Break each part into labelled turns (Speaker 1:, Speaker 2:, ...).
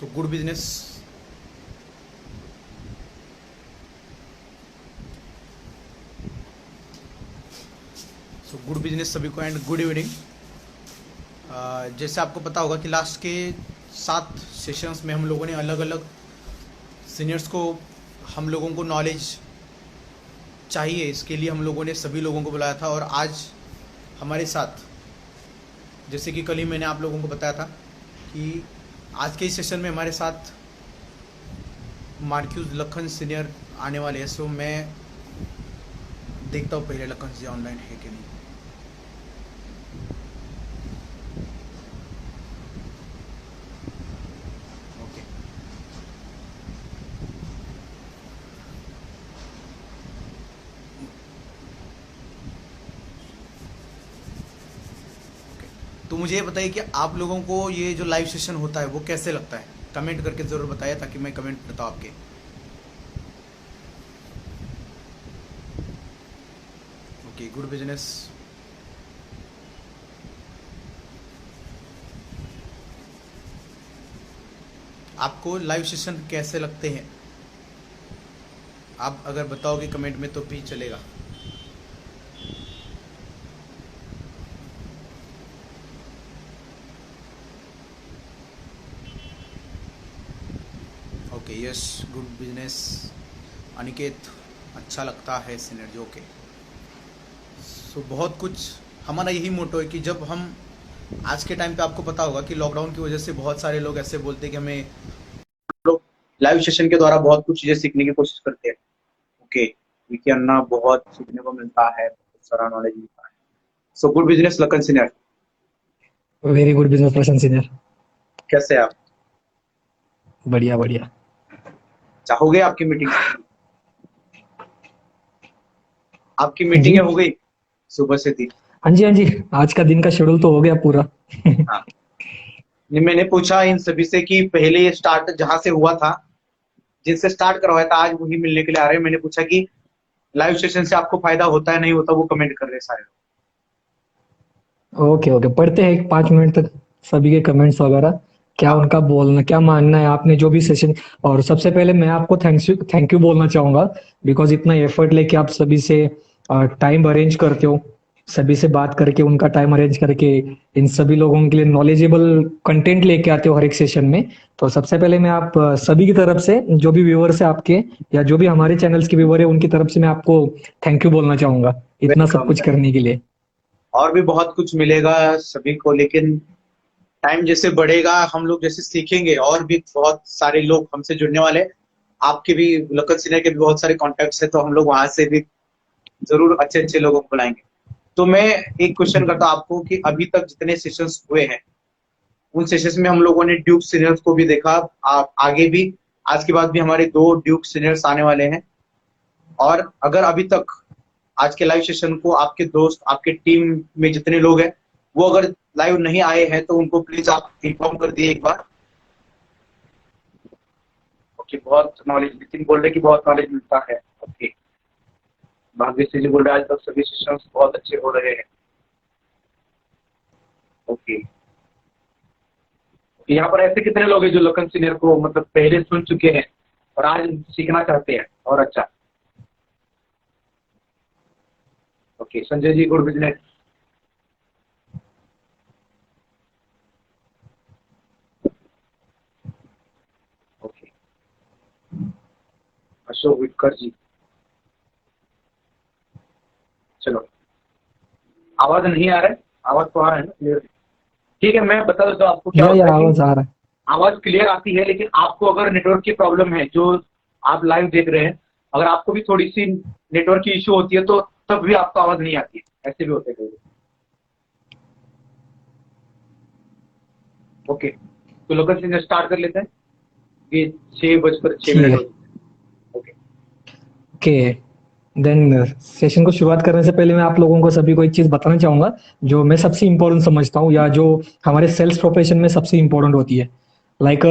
Speaker 1: So good business. So good business सभी को and good evening. जैसे आपको पता होगा कि लास्ट के 7 सेशंस में हम लोगों ने अलग अलग सीनियर्स को, हम लोगों को नॉलेज चाहिए, इसके लिए हम लोगों ने सभी लोगों को बुलाया था। और आज हमारे साथ, जैसे कि कल ही मैंने आप लोगों को बताया था कि आज के इस सेशन में हमारे साथ मार्क्यूज लखन सीनियर आने वाले हैं। सो मैं देखता हूँ पहले लखन जी ऑनलाइन है कि नहीं। ओके, तो मुझे ये बताइए कि आप लोगों को ये जो लाइव सेशन होता है वो कैसे लगता है, कमेंट करके ज़रूर बताइए ताकि मैं कमेंट करता हूँ आपके। Okay, good business. आपको लाइव सेशन कैसे लगते हैं, आप अगर बताओगे कमेंट में तो भी चलेगा। Okay, yes, good business. Aniket, अच्छा लगता है सिनर्जी। ओके, सो बहुत कुछ हमारा यही मोटो है कि जब हम आज के टाइम पे, आपको पता होगा कि लॉकडाउन की वजह से बहुत सारे लोग ऐसे बोलते हैं कि हमें लोग लाइव सेशन के द्वारा बहुत कुछ चीज़ें सीखने की कोशिश करते हैं। ओके, देखिए अन्ना, बहुत सीखने को मिलता है, बहुत सारा नॉलेज मिलता है। So good business Lakhan senior,
Speaker 2: very good business person senior.
Speaker 1: कैसे हैं आप?
Speaker 2: बढ़िया बढ़िया।
Speaker 1: चाहोगे आपकी मीटिंग? आपकी
Speaker 2: हाँ जी।
Speaker 1: मीटिंग हो गई सुबह से थी?
Speaker 2: हाँ जी हाँ जी। आज का दिन का शेड्यूल तो हो गया पूरा।
Speaker 1: हाँ, नहीं, मैंने पूछा इन सभी से कि पहले ये स्टार्ट जहां से हुआ था, जिनसे स्टार्ट करवाया था, आज वही मिलने के लिए आ रहे हैं। मैंने पूछा कि लाइव सेशन से आपको फायदा होता है नहीं होता, वो कमेंट कर रहे हैं सारे
Speaker 2: ओके ओके, पढ़ते हैं 5 मिनट तक सभी के कमेंट्स वगैरह, क्या
Speaker 1: लोग। हाँ,
Speaker 2: उनका बोलना, क्या मानना है आपने जो भी सेशन। और सबसे पहले मैं आपको थैंक यू बोलना चाहूंगा, बिकॉज इतना एफर्ट लेके आप सभी से टाइम अरेंज करते हो, सभी से बात करके उनका टाइम अरेंज करके इन सभी लोगों के लिए नॉलेजेबल कंटेंट लेके आते हो हर एक सेशन में। तो सबसे पहले मैं आप सभी की तरफ से, जो भी व्यूअर्स है आपके या जो भी हमारे चैनल्स के व्यूअर है, उनकी तरफ से मैं आपको थैंक यू बोलना चाहूंगा इतना सब
Speaker 1: वेलकम।
Speaker 2: कुछ करने के लिए।
Speaker 1: और भी बहुत कुछ मिलेगा सभी को, लेकिन टाइम जैसे बढ़ेगा, हम लोग जैसे सीखेंगे, और भी बहुत सारे लोग हमसे जुड़ने वाले हैं। आपके भी, लखन सिन्हा के भी बहुत सारे कॉन्टेक्ट्स हैं, तो हम लोग वहां से भी जरूर अच्छे अच्छे लोगों को बुलाएंगे। तो मैं एक क्वेश्चन करता हूं आपको कि अभी तक जितने सेशंस हुए हैं, उन सेशंस में हम लोगों ने ड्यूक सीनियर्स को भी देखा। आप आगे भी, आज के बाद भी हमारे 2 ड्यूक सीनियर्स आने वाले हैं। और अगर अभी तक आज के लाइव सेशन को आपके दोस्त, आपके टीम में जितने लोग हैं, वो अगर लाइव नहीं आए हैं तो उनको प्लीज आप इन्फॉर्म कर दिए एक बार। ओके, बहुत नॉलेज, नितिन बोल रहे कि बहुत नॉलेज मिलता है। ओके, भाग्यश्री जी बोल रहे आज तक सभी सेशंस बहुत अच्छे हो रहे हैं। ओके, यहाँ पर ऐसे कितने लोग हैं जो लखन सीनियर को मतलब पहले सुन चुके हैं और आज सीखना चाहते हैं और अच्छा? Okay, Sanjay ji, good business. Okay, Ashok Vitkar ji, चलो। आवाज नहीं आ रहा है? आवाज तो आ रहा है ना क्लियर? ठीक है, मैं बता देता हूँ आपको क्या
Speaker 2: या
Speaker 1: होता है कि
Speaker 2: आवाज आ रहा है।
Speaker 1: आवाज क्लियर आती है, लेकिन आपको अगर नेटवर्क की प्रॉब्लम है, जो आप लाइव देख रहे हैं, अगर आपको भी थोड़ी सी नेटवर्क की इश्यू होती है तो तब भी आपको आवाज नहीं आती है, ऐसे भी होते हैं। ओके, तो लोकल से स्टार्ट कर लेते हैं। ये 6:06
Speaker 2: ठीक
Speaker 1: हो
Speaker 2: है।
Speaker 1: गए। ओके,
Speaker 2: ओके, देन सेशन को शुरुआत करने से पहले मैं आप लोगों को सभी को एक चीज बताना चाहूंगा, जो मैं सबसे इम्पोर्टेंट समझता हूँ, या जो हमारे सेल्स प्रोफेशन में सबसे इम्पोर्टेंट होती है। लाइक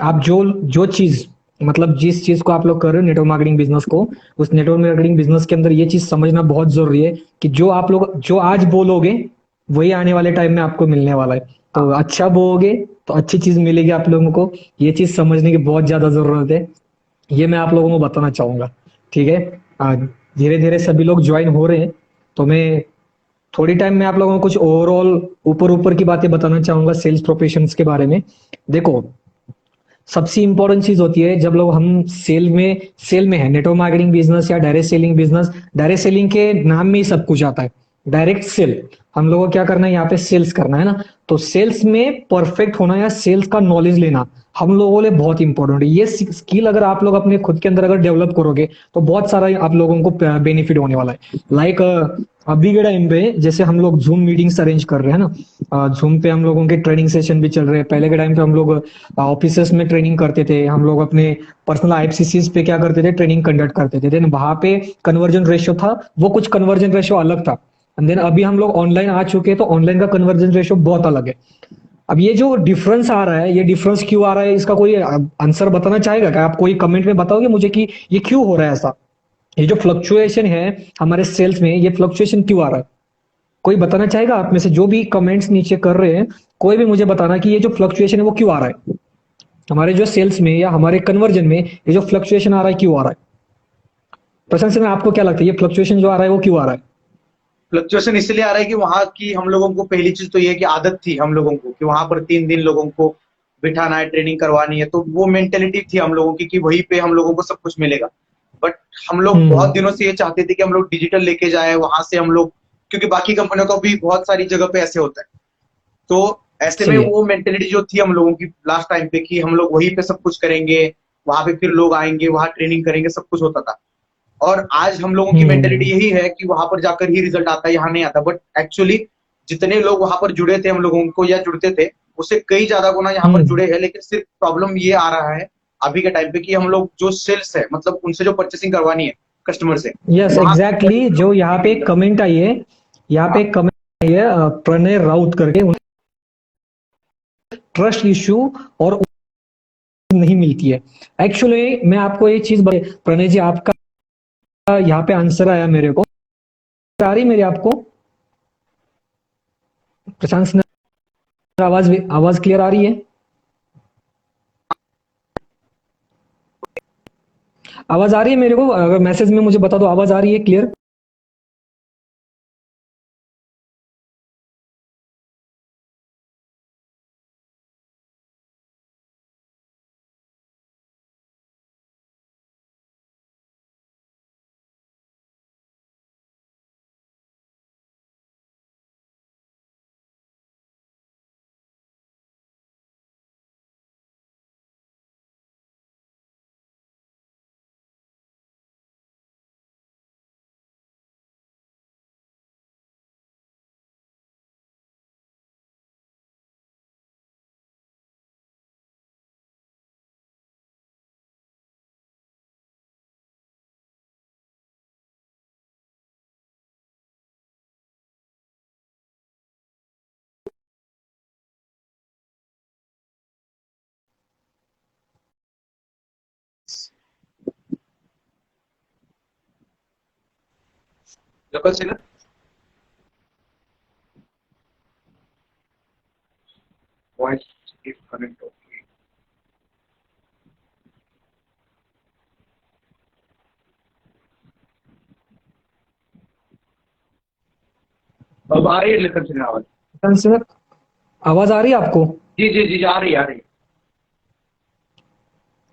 Speaker 2: आप जो जो चीज, मतलब जिस चीज को आप लोग कर रहे हो नेटवर्क मार्केटिंग बिजनेस को, उस नेटवर्क मार्केटिंग बिजनेस के अंदर ये चीज समझना बहुत जरूरी है कि जो आप लोग जो आज बोलोगे, वही आने वाले टाइम में आपको मिलने वाला है। तो
Speaker 1: हाँ
Speaker 2: अच्छा बोओगे तो अच्छी चीज मिलेगी आप लोगों को। ये चीज समझने की बहुत ज्यादा जरूरत है। ये मैं आप लोगों को बताना चाहूंगा। ठीक है, धीरे धीरे सभी लोग ज्वाइन हो रहे हैं। तो मैं थोड़ी टाइम में आप लोगों को कुछ ओवरऑल ऊपर ऊपर की बातें बताना चाहूंगा सेल्स प्रोफेशंस के बारे में। देखो, सबसे इंपॉर्टेंट चीज होती है जब लोग हम सेल में है, नेटवर्क मार्केटिंग बिजनेस या direct selling business. Direct selling के नाम में ही सब कुछ आता है। डायरेक्ट सेल, हम लोगों को क्या करना है यहाँ पे, सेल्स करना है ना। तो सेल्स में परफेक्ट होना या सेल्स का नॉलेज लेना हम लोगों के लिए बहुत इंपॉर्टेंट है। ये स्किल अगर आप लोग अपने खुद के अंदर अगर डेवलप करोगे तो बहुत सारा आप लोगों को बेनिफिट होने वाला है। लाइक अभी के टाइम पे जैसे हम लोग जूम मीटिंग्स अरेंज कर रहे हैं ना, जूम पे हम लोगों के ट्रेनिंग सेशन भी चल रहे हैं। पहले के टाइम पे हम लोग ऑफिसेस में ट्रेनिंग करते थे, हम लोग अपने पर्सनल आईएफसीसीज पे क्या करते थे, ट्रेनिंग कंडक्ट करते थे। देन वहां पे कन्वर्जन रेशियो था, वो कुछ कन्वर्जन रेशियो अलग था। एंड देन अभी हम लोग ऑनलाइन आ चुके हैं तो ऑनलाइन का कन्वर्जन रेशियो बहुत अलग है। अब ये जो डिफरेंस आ रहा है, ये डिफरेंस क्यों आ रहा है, इसका कोई आंसर बताना चाहेगा क्या? आप कोई कमेंट में बताओगे मुझे कि ये क्यों हो रहा है ऐसा? ये जो फ्लक्चुएशन है हमारे सेल्स में, ये फ्लक्चुएशन क्यों आ रहा है? कोई बताना चाहेगा आप में से जो भी कमेंट्स नीचे कर रहे हैं? कोई भी मुझे बताना कि ये जो फ्लक्चुएशन है वो क्यों आ रहा है हमारे जो सेल्स में या हमारे कन्वर्जन में। ये जो फ्लक्चुएशन आ रहा है क्यों आ रहा है? प्रशांत सिंह, आपको क्या लगता है ये फ्लक्चुएशन जो आ रहा है वो क्यों आ रहा है?
Speaker 1: फ्लक्चुएशन इसलिए आ रहा है कि वहां की हम लोगों को पहली चीज तो ये है कि आदत थी हम लोगों को कि वहां पर 3 दिन लोगों को बिठाना है, ट्रेनिंग करवानी है, तो वो मेंटेलिटी थी हम लोगों की कि वहीं पे हम लोगों को सब कुछ मिलेगा। बट हम लोग बहुत
Speaker 2: हम्म।
Speaker 1: दिनों से ये चाहते थे कि हम लोग डिजिटल लेके जाए वहां से हम लोग, क्योंकि बाकी कंपनियों का भी बहुत सारी जगह पे ऐसे होता है। तो ऐसे में
Speaker 2: सही है।
Speaker 1: वो मेंटेलिटी जो थी हम लोगों की लास्ट टाइम पे कि हम लोग वहीं पे सब कुछ करेंगे, वहां पे फिर लोग आएंगे, वहां ट्रेनिंग करेंगे, सब कुछ होता था। और आज हम लोगों की मेंटेलिटी
Speaker 2: हम्म।
Speaker 1: यही है कि वहां पर जाकर ही रिजल्ट आता है, यहाँ नहीं आता। बट एक्चुअली जितने लोग वहां पर जुड़े थे हम लोगों को या जुड़ते थे, उससे कई ज्यादा गुना यहाँ पर
Speaker 2: हम्म।
Speaker 1: जुड़े हैं। लेकिन सिर्फ प्रॉब्लम ये आ रहा है अभी के टाइम पे कि हम लोग जो सेल्स है, मतलब उनसे जो परचेसिंग करवानी है कस्टमर से,
Speaker 2: यस
Speaker 1: वहां
Speaker 2: एग्जैक्टली, जो यहाँ पे एक कमेंट आई है, यहाँ पे
Speaker 1: हाँ
Speaker 2: एक कमेंट आई है प्रणय राउत करके, ट्रस्ट इश्यू और नहीं मिलती है। एक्चुअली मैं आपको एक चीज प्रणय जी, आपका यहाँ पे आंसर आया मेरे को, आ रही मेरी आपको? प्रशांत सिन्हा, आवाज आवाज क्लियर आ रही है? आवाज आ रही है मेरे को? अगर मैसेज में मुझे बता दो आवाज आ रही है क्लियर।
Speaker 1: लोकल से ना वॉइस कनेक्ट हो। अब आ रही है लेकिन से आवाज।
Speaker 2: आवाज आ रही है आपको?
Speaker 1: जी जी जी, आ रही है आ रही है।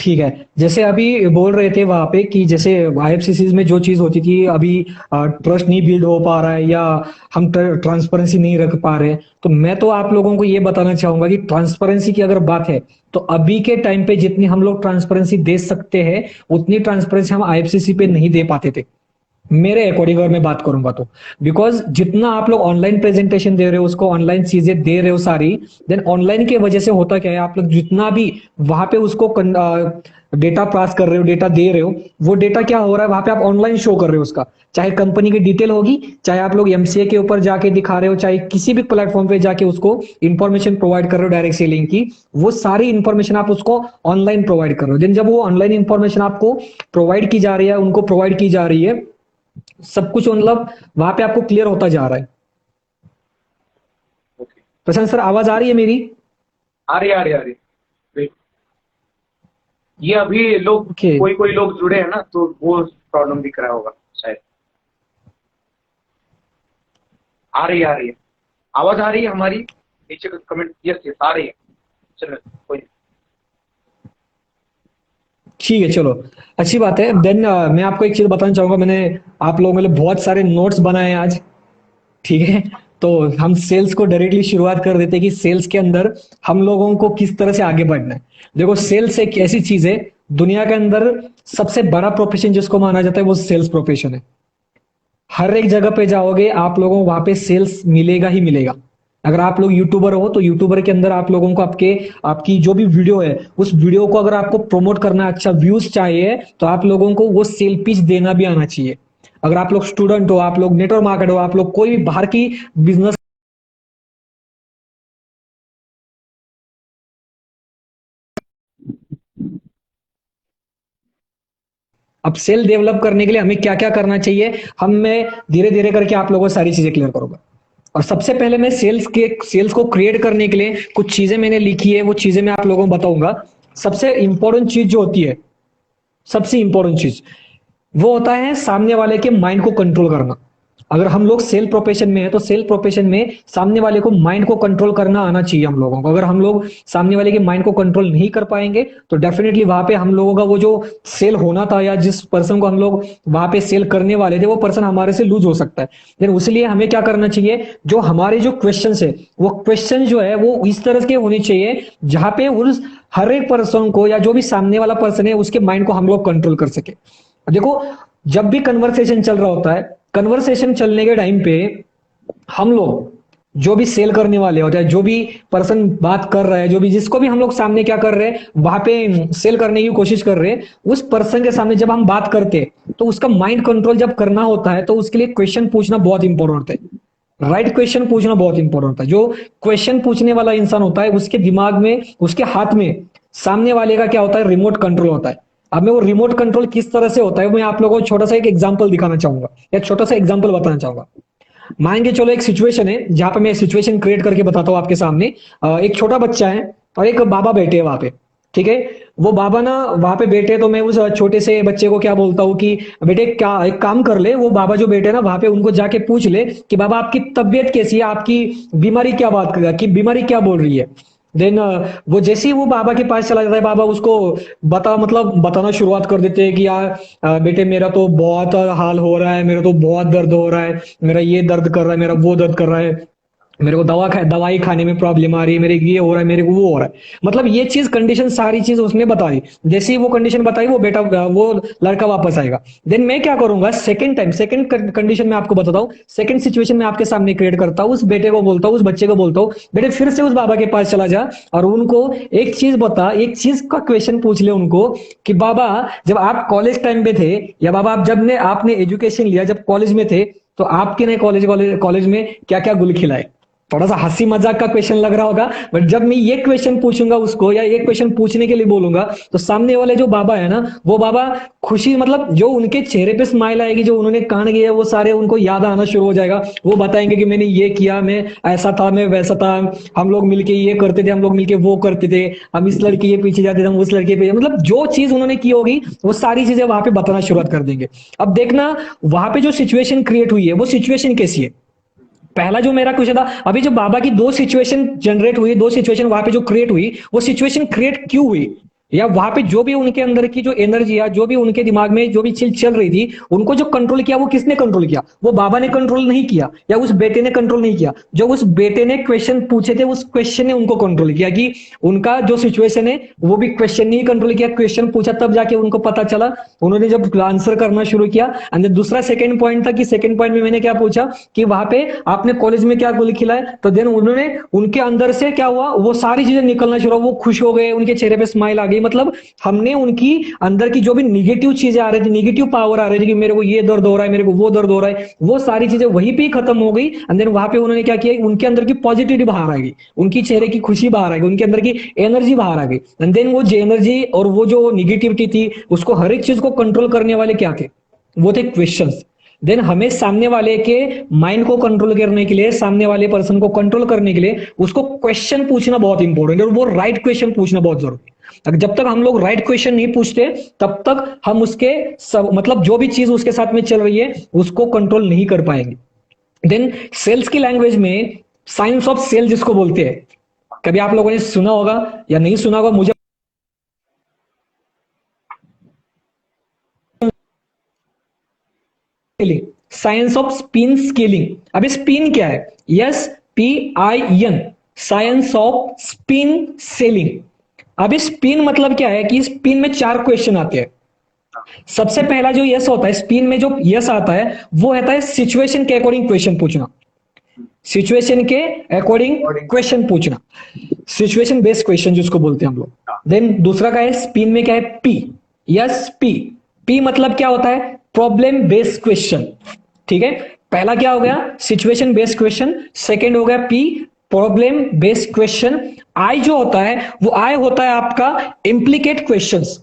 Speaker 2: ठीक है, जैसे अभी बोल रहे थे वहां पे कि जैसे आईएफसीसीज में जो चीज होती थी अभी ट्रस्ट नहीं बिल्ड हो पा रहा है या हम ट्रांसपेरेंसी नहीं रख पा रहे हैं, तो मैं तो आप लोगों को ये बताना चाहूंगा कि ट्रांसपेरेंसी की अगर बात है तो अभी के टाइम पे जितनी हम लोग ट्रांसपेरेंसी दे सकते हैं उतनी ट्रांसपेरेंसी हम आईएफसीसी पे नहीं दे पाते थे, मेरे अकॉर्डिंग अगर मैं बात करूंगा तो। बिकॉज जितना आप लोग ऑनलाइन प्रेजेंटेशन दे रहे हो, उसको ऑनलाइन चीजें दे रहे हो सारी, देन ऑनलाइन की वजह से होता क्या है, आप लोग जितना भी वहां पे उसको डेटा पास कर रहे हो, डेटा दे रहे हो, वो डेटा क्या हो रहा है वहां पे, आप ऑनलाइन शो कर रहे हो उसका। चाहे कंपनी की डिटेल होगी, चाहे आप लोग एमसीए के ऊपर जाके दिखा रहे हो, चाहे किसी भी प्लेटफॉर्म पे जाके उसको इंफॉर्मेशन प्रोवाइड कर रहे हो डायरेक्ट सेलिंग की, वो सारी इंफॉर्मेशन आप उसको ऑनलाइन प्रोवाइड कर रहे हो। देन जब वो ऑनलाइन इंफॉर्मेशन आपको प्रोवाइड की जा रही है, उनको प्रोवाइड की जा रही है, सब कुछ मतलब वहां पे आपको क्लियर होता जा रहा है। प्रशांत सर आवाज आ रही है मेरी?
Speaker 1: आ रही आ रही आ रही। Wait, ये अभी लोग
Speaker 2: ओके।
Speaker 1: कोई कोई लोग जुड़े हैं ना, तो वो प्रॉब्लम दिख रहा होगा शायद। आ रही है, आवाज आ रही है हमारी? नीचे का कमेंट, यस यस आ रही है। चलो कोई नहीं।
Speaker 2: ठीक है चलो, अच्छी बात है। देन मैं आपको एक चीज बताना चाहूंगा, मैंने आप लोगों के लिए बहुत सारे नोट्स बनाए हैं आज, ठीक है? तो हम सेल्स को डायरेक्टली शुरुआत कर देते हैं कि सेल्स के अंदर हम लोगों को किस तरह से आगे बढ़ना है। देखो सेल्स एक ऐसी चीज है, दुनिया के अंदर सबसे बड़ा प्रोफेशन जिसको माना जाता है वो सेल्स प्रोफेशन है। हर एक जगह पे जाओगे आप लोगों को वहां पे सेल्स मिलेगा ही मिलेगा। अगर आप लोग यूट्यूबर हो तो यूट्यूबर के अंदर आप लोगों को आपकी जो भी वीडियो है उस वीडियो को अगर आपको प्रमोट करना है, अच्छा व्यूज चाहिए, तो आप लोगों को वो सेल पिच देना भी आना चाहिए। अगर आप लोग स्टूडेंट हो, आप लोग नेटवर्क मार्केट हो, आप लोग कोई भी बाहर की बिजनेस, अब सेल डेवलप करने के लिए हमें क्या क्या करना चाहिए, हम मैं धीरे धीरे करके आप लोगों को सारी चीजें क्लियर करूंगा। और सबसे पहले मैं सेल्स को क्रिएट करने के लिए कुछ चीजें मैंने लिखी है, वो चीजें मैं आप लोगों को बताऊंगा। सबसे इंपॉर्टेंट चीज जो होती है, सबसे इंपॉर्टेंट चीज वो होता है सामने वाले के माइंड को कंट्रोल करना। अगर हम लोग सेल प्रोफेशन में है तो सेल प्रोफेशन में सामने वाले को माइंड को कंट्रोल करना आना चाहिए हम लोगों को। अगर हम लोग सामने वाले के माइंड को कंट्रोल नहीं कर पाएंगे तो डेफिनेटली वहां पे हम लोगों का वो जो सेल होना था या जिस पर्सन को हम लोग वहां पे सेल करने वाले थे वो पर्सन हमारे से लूज हो सकता है। देन उसलिए हमें क्या करना चाहिए, जो हमारे जो क्वेश्चन है वो क्वेश्चन जो है वो इस तरह के होने चाहिए जहां पे उस हर एक पर्सन को या जो भी सामने वाला पर्सन है उसके माइंड को हम लोग कंट्रोल कर सके। देखो जब भी कन्वर्सेशन चल रहा होता है, कन्वर्सेशन चलने के टाइम पे हम लोग जो भी सेल करने वाले होते हैं, जो भी पर्सन बात कर रहा है, जो भी जिसको भी हम लोग सामने क्या कर रहे हैं वहां पे सेल करने की कोशिश कर रहे हैं, उस पर्सन के सामने जब हम बात करते हैं तो उसका माइंड कंट्रोल जब करना होता है तो उसके लिए क्वेश्चन पूछना बहुत इंपॉर्टेंट है। राइट क्वेश्चन पूछना बहुत इंपॉर्टेंट होता है। जो क्वेश्चन पूछने वाला इंसान होता है उसके दिमाग में, उसके हाथ में सामने वाले का क्या होता है, रिमोट कंट्रोल होता है। अब मैं वो रिमोट कंट्रोल किस तरह से होता है मैं आप लोगों को छोटा सा एक एग्जांपल दिखाना चाहूंगा या छोटा सा एग्जांपल बताना चाहूंगा। मान के चलो एक सिचुएशन है जहां पे मैं सिचुएशन क्रिएट करके बताता हूँ आपके सामने। एक छोटा बच्चा है और एक बाबा बैठे हैं वहां पे, ठीक है? वो बाबा ना वहां पे बैठे तो मैं उस छोटे से बच्चे को क्या बोलता हूँ कि बेटे क्या एक काम कर ले, वो बाबा जो बैठे ना वहां पे उनको जाके पूछ ले कि बाबा आपकी तबीयत कैसी है, आपकी बीमारी क्या बात कर, की बीमारी क्या बोल रही है। देन वो जैसे ही वो बाबा के पास चला जाता है, बाबा उसको बताना शुरुआत कर देते हैं कि यार बेटे मेरा तो बहुत हाल हो रहा है, मेरा तो बहुत दर्द हो रहा है, मेरा ये दर्द कर रहा है, मेरा वो दर्द कर रहा है, मेरे को दवाई खाने में प्रॉब्लम आ रही है, मेरे ये हो रहा है, मेरे को वो हो रहा है। मतलब ये चीज कंडीशन सारी चीज उसने बताई। जैसे ही वो कंडीशन बताई वो बेटा वो लड़का वापस आएगा। देन मैं क्या करूंगा, सेकंड टाइम सेकंड कंडीशन में आपको बताता हूँ, सेकंड सिचुएशन में आपके सामने क्रिएट करता हूँ, उस बेटे को बोलता हूँ, उस बच्चे को बोलता हूँ बेटे फिर से उस बाबा के पास चला जा और उनको एक चीज बता, एक चीज का क्वेश्चन पूछ ले उनको कि बाबा जब आप कॉलेज टाइम पे थे या बाबा आप जब ने आपने एजुकेशन लिया जब कॉलेज में थे तो आपके ने कॉलेज में क्या क्या गुल खिलाए। थोड़ा सा हंसी मजाक का क्वेश्चन लग रहा होगा, बट जब मैं ये क्वेश्चन पूछूंगा उसको या ये क्वेश्चन पूछने के लिए बोलूंगा तो सामने वाले जो बाबा है ना वो बाबा खुशी, मतलब जो उनके चेहरे पे स्माइल आएगी, जो उन्होंने कांड किया वो सारे उनको याद आना शुरू हो जाएगा। वो बताएंगे कि मैंने ये किया, मैं ऐसा था, मैं वैसा था, हम लोग मिलके ये करते थे, हम लोग मिलके वो करते थे, हम इस लड़के के पीछे जाते थे, हम उस लड़के पे, मतलब जो चीज उन्होंने की होगी वो सारी चीजें वहां पे बताना शुरुआत कर देंगे। अब देखना वहां पे जो सिचुएशन क्रिएट हुई है वो सिचुएशन कैसी है। पहला जो मेरा क्वेश्चन था, अभी जो बाबा की दो सिचुएशन जनरेट हुई, दो सिचुएशन वहां पे जो क्रिएट हुई वो सिचुएशन क्रिएट क्यों हुई, या वहां पे जो भी उनके अंदर की जो एनर्जी या जो भी उनके दिमाग में जो भी चीज चल रही थी उनको जो कंट्रोल किया वो किसने कंट्रोल किया, वो बाबा ने कंट्रोल नहीं किया या उस बेटे ने कंट्रोल नहीं किया। जो उस बेटे ने क्वेश्चन पूछे थे उस क्वेश्चन ने उनको कंट्रोल किया कि उनका जो सिचुएशन है वो भी क्वेश्चन नहीं कंट्रोल किया, क्वेश्चन पूछा तब जाके उनको पता चला, उन्होंने जब आंसर करना शुरू किया। एंड दूसरा सेकंड पॉइंट था कि सेकंड पॉइंट में मैंने क्या पूछा कि वहां पे आपने कॉलेज में क्या गोली खिलाए, तो देन उन्होंने उनके अंदर से क्या हुआ वो सारी चीजें निकलना शुरू, वो खुश हो गए, उनके चेहरे पे स्माइल आ गई। मतलब हमने उनकी अंदर की जो भी निगेटिव चीजें आ रही थी, निगेटिव पावर आ रही थी कि मेरे को ये दर्द हो रहा है, मेरे को वो दर्द हो रहा है, वो सारी चीजें वहीं पे खत्म हो गई। एंड देन वहां पे उन्होंने क्या किया, उनके अंदर की पॉजिटिविटी बाहर आ गई, उनकी चेहरे की खुशी बाहर आ गई, उनके अंदर की एनर्जी बाहर आ गई। एंड देन वो एनर्जी और वो जो निगेटिविटी थी उसको हर एक चीज को कंट्रोल करने वाले क्या थे, वो थे क्वेश्चंस। देन हमें सामने वाले के माइंड को कंट्रोल करने के लिए, सामने वाले पर्सन को कंट्रोल करने के लिए उसको क्वेश्चन पूछना बहुत इंपॉर्टेंट है, और वो राइट क्वेश्चन पूछना बहुत जरूरी है। जब तक हम लोग राइट क्वेश्चन नहीं पूछते तब तक हम उसके मतलब जो भी चीज उसके साथ में चल रही है उसको कंट्रोल नहीं कर पाएंगे। देन सेल्स की लैंग्वेज में साइंस ऑफ सेल जिसको बोलते हैं, कभी आप लोगों ने सुना होगा या नहीं सुना होगा, मुझे साइंस ऑफ स्पिन स्केलिंग। अब स्पिन क्या है? SPIN, science off spin selling. अब स्पिन मतलब क्या है कि स्पिन में 4 क्वेश्चन आते हैं। सबसे पहला जो यस होता है स्पिन में, जो यस आता है वो होता है सिचुएशन के अकॉर्डिंग क्वेश्चन पूछना, सिचुएशन के अकॉर्डिंग क्वेश्चन पूछना, सिचुएशन बेस्ड क्वेश्चन जिसको बोलते हैं हम लोग। देन दूसरा का है स्पिन में क्या है? पी मतलब क्या होता है? Problem based question. ठीक है, पहला क्या हो गया? Situation based question. सेकंड हो गया पी, प्रॉब्लम बेस्ड क्वेश्चन। आई जो होता है वो आई होता है आपका इम्प्लीकेट क्वेश्चंस,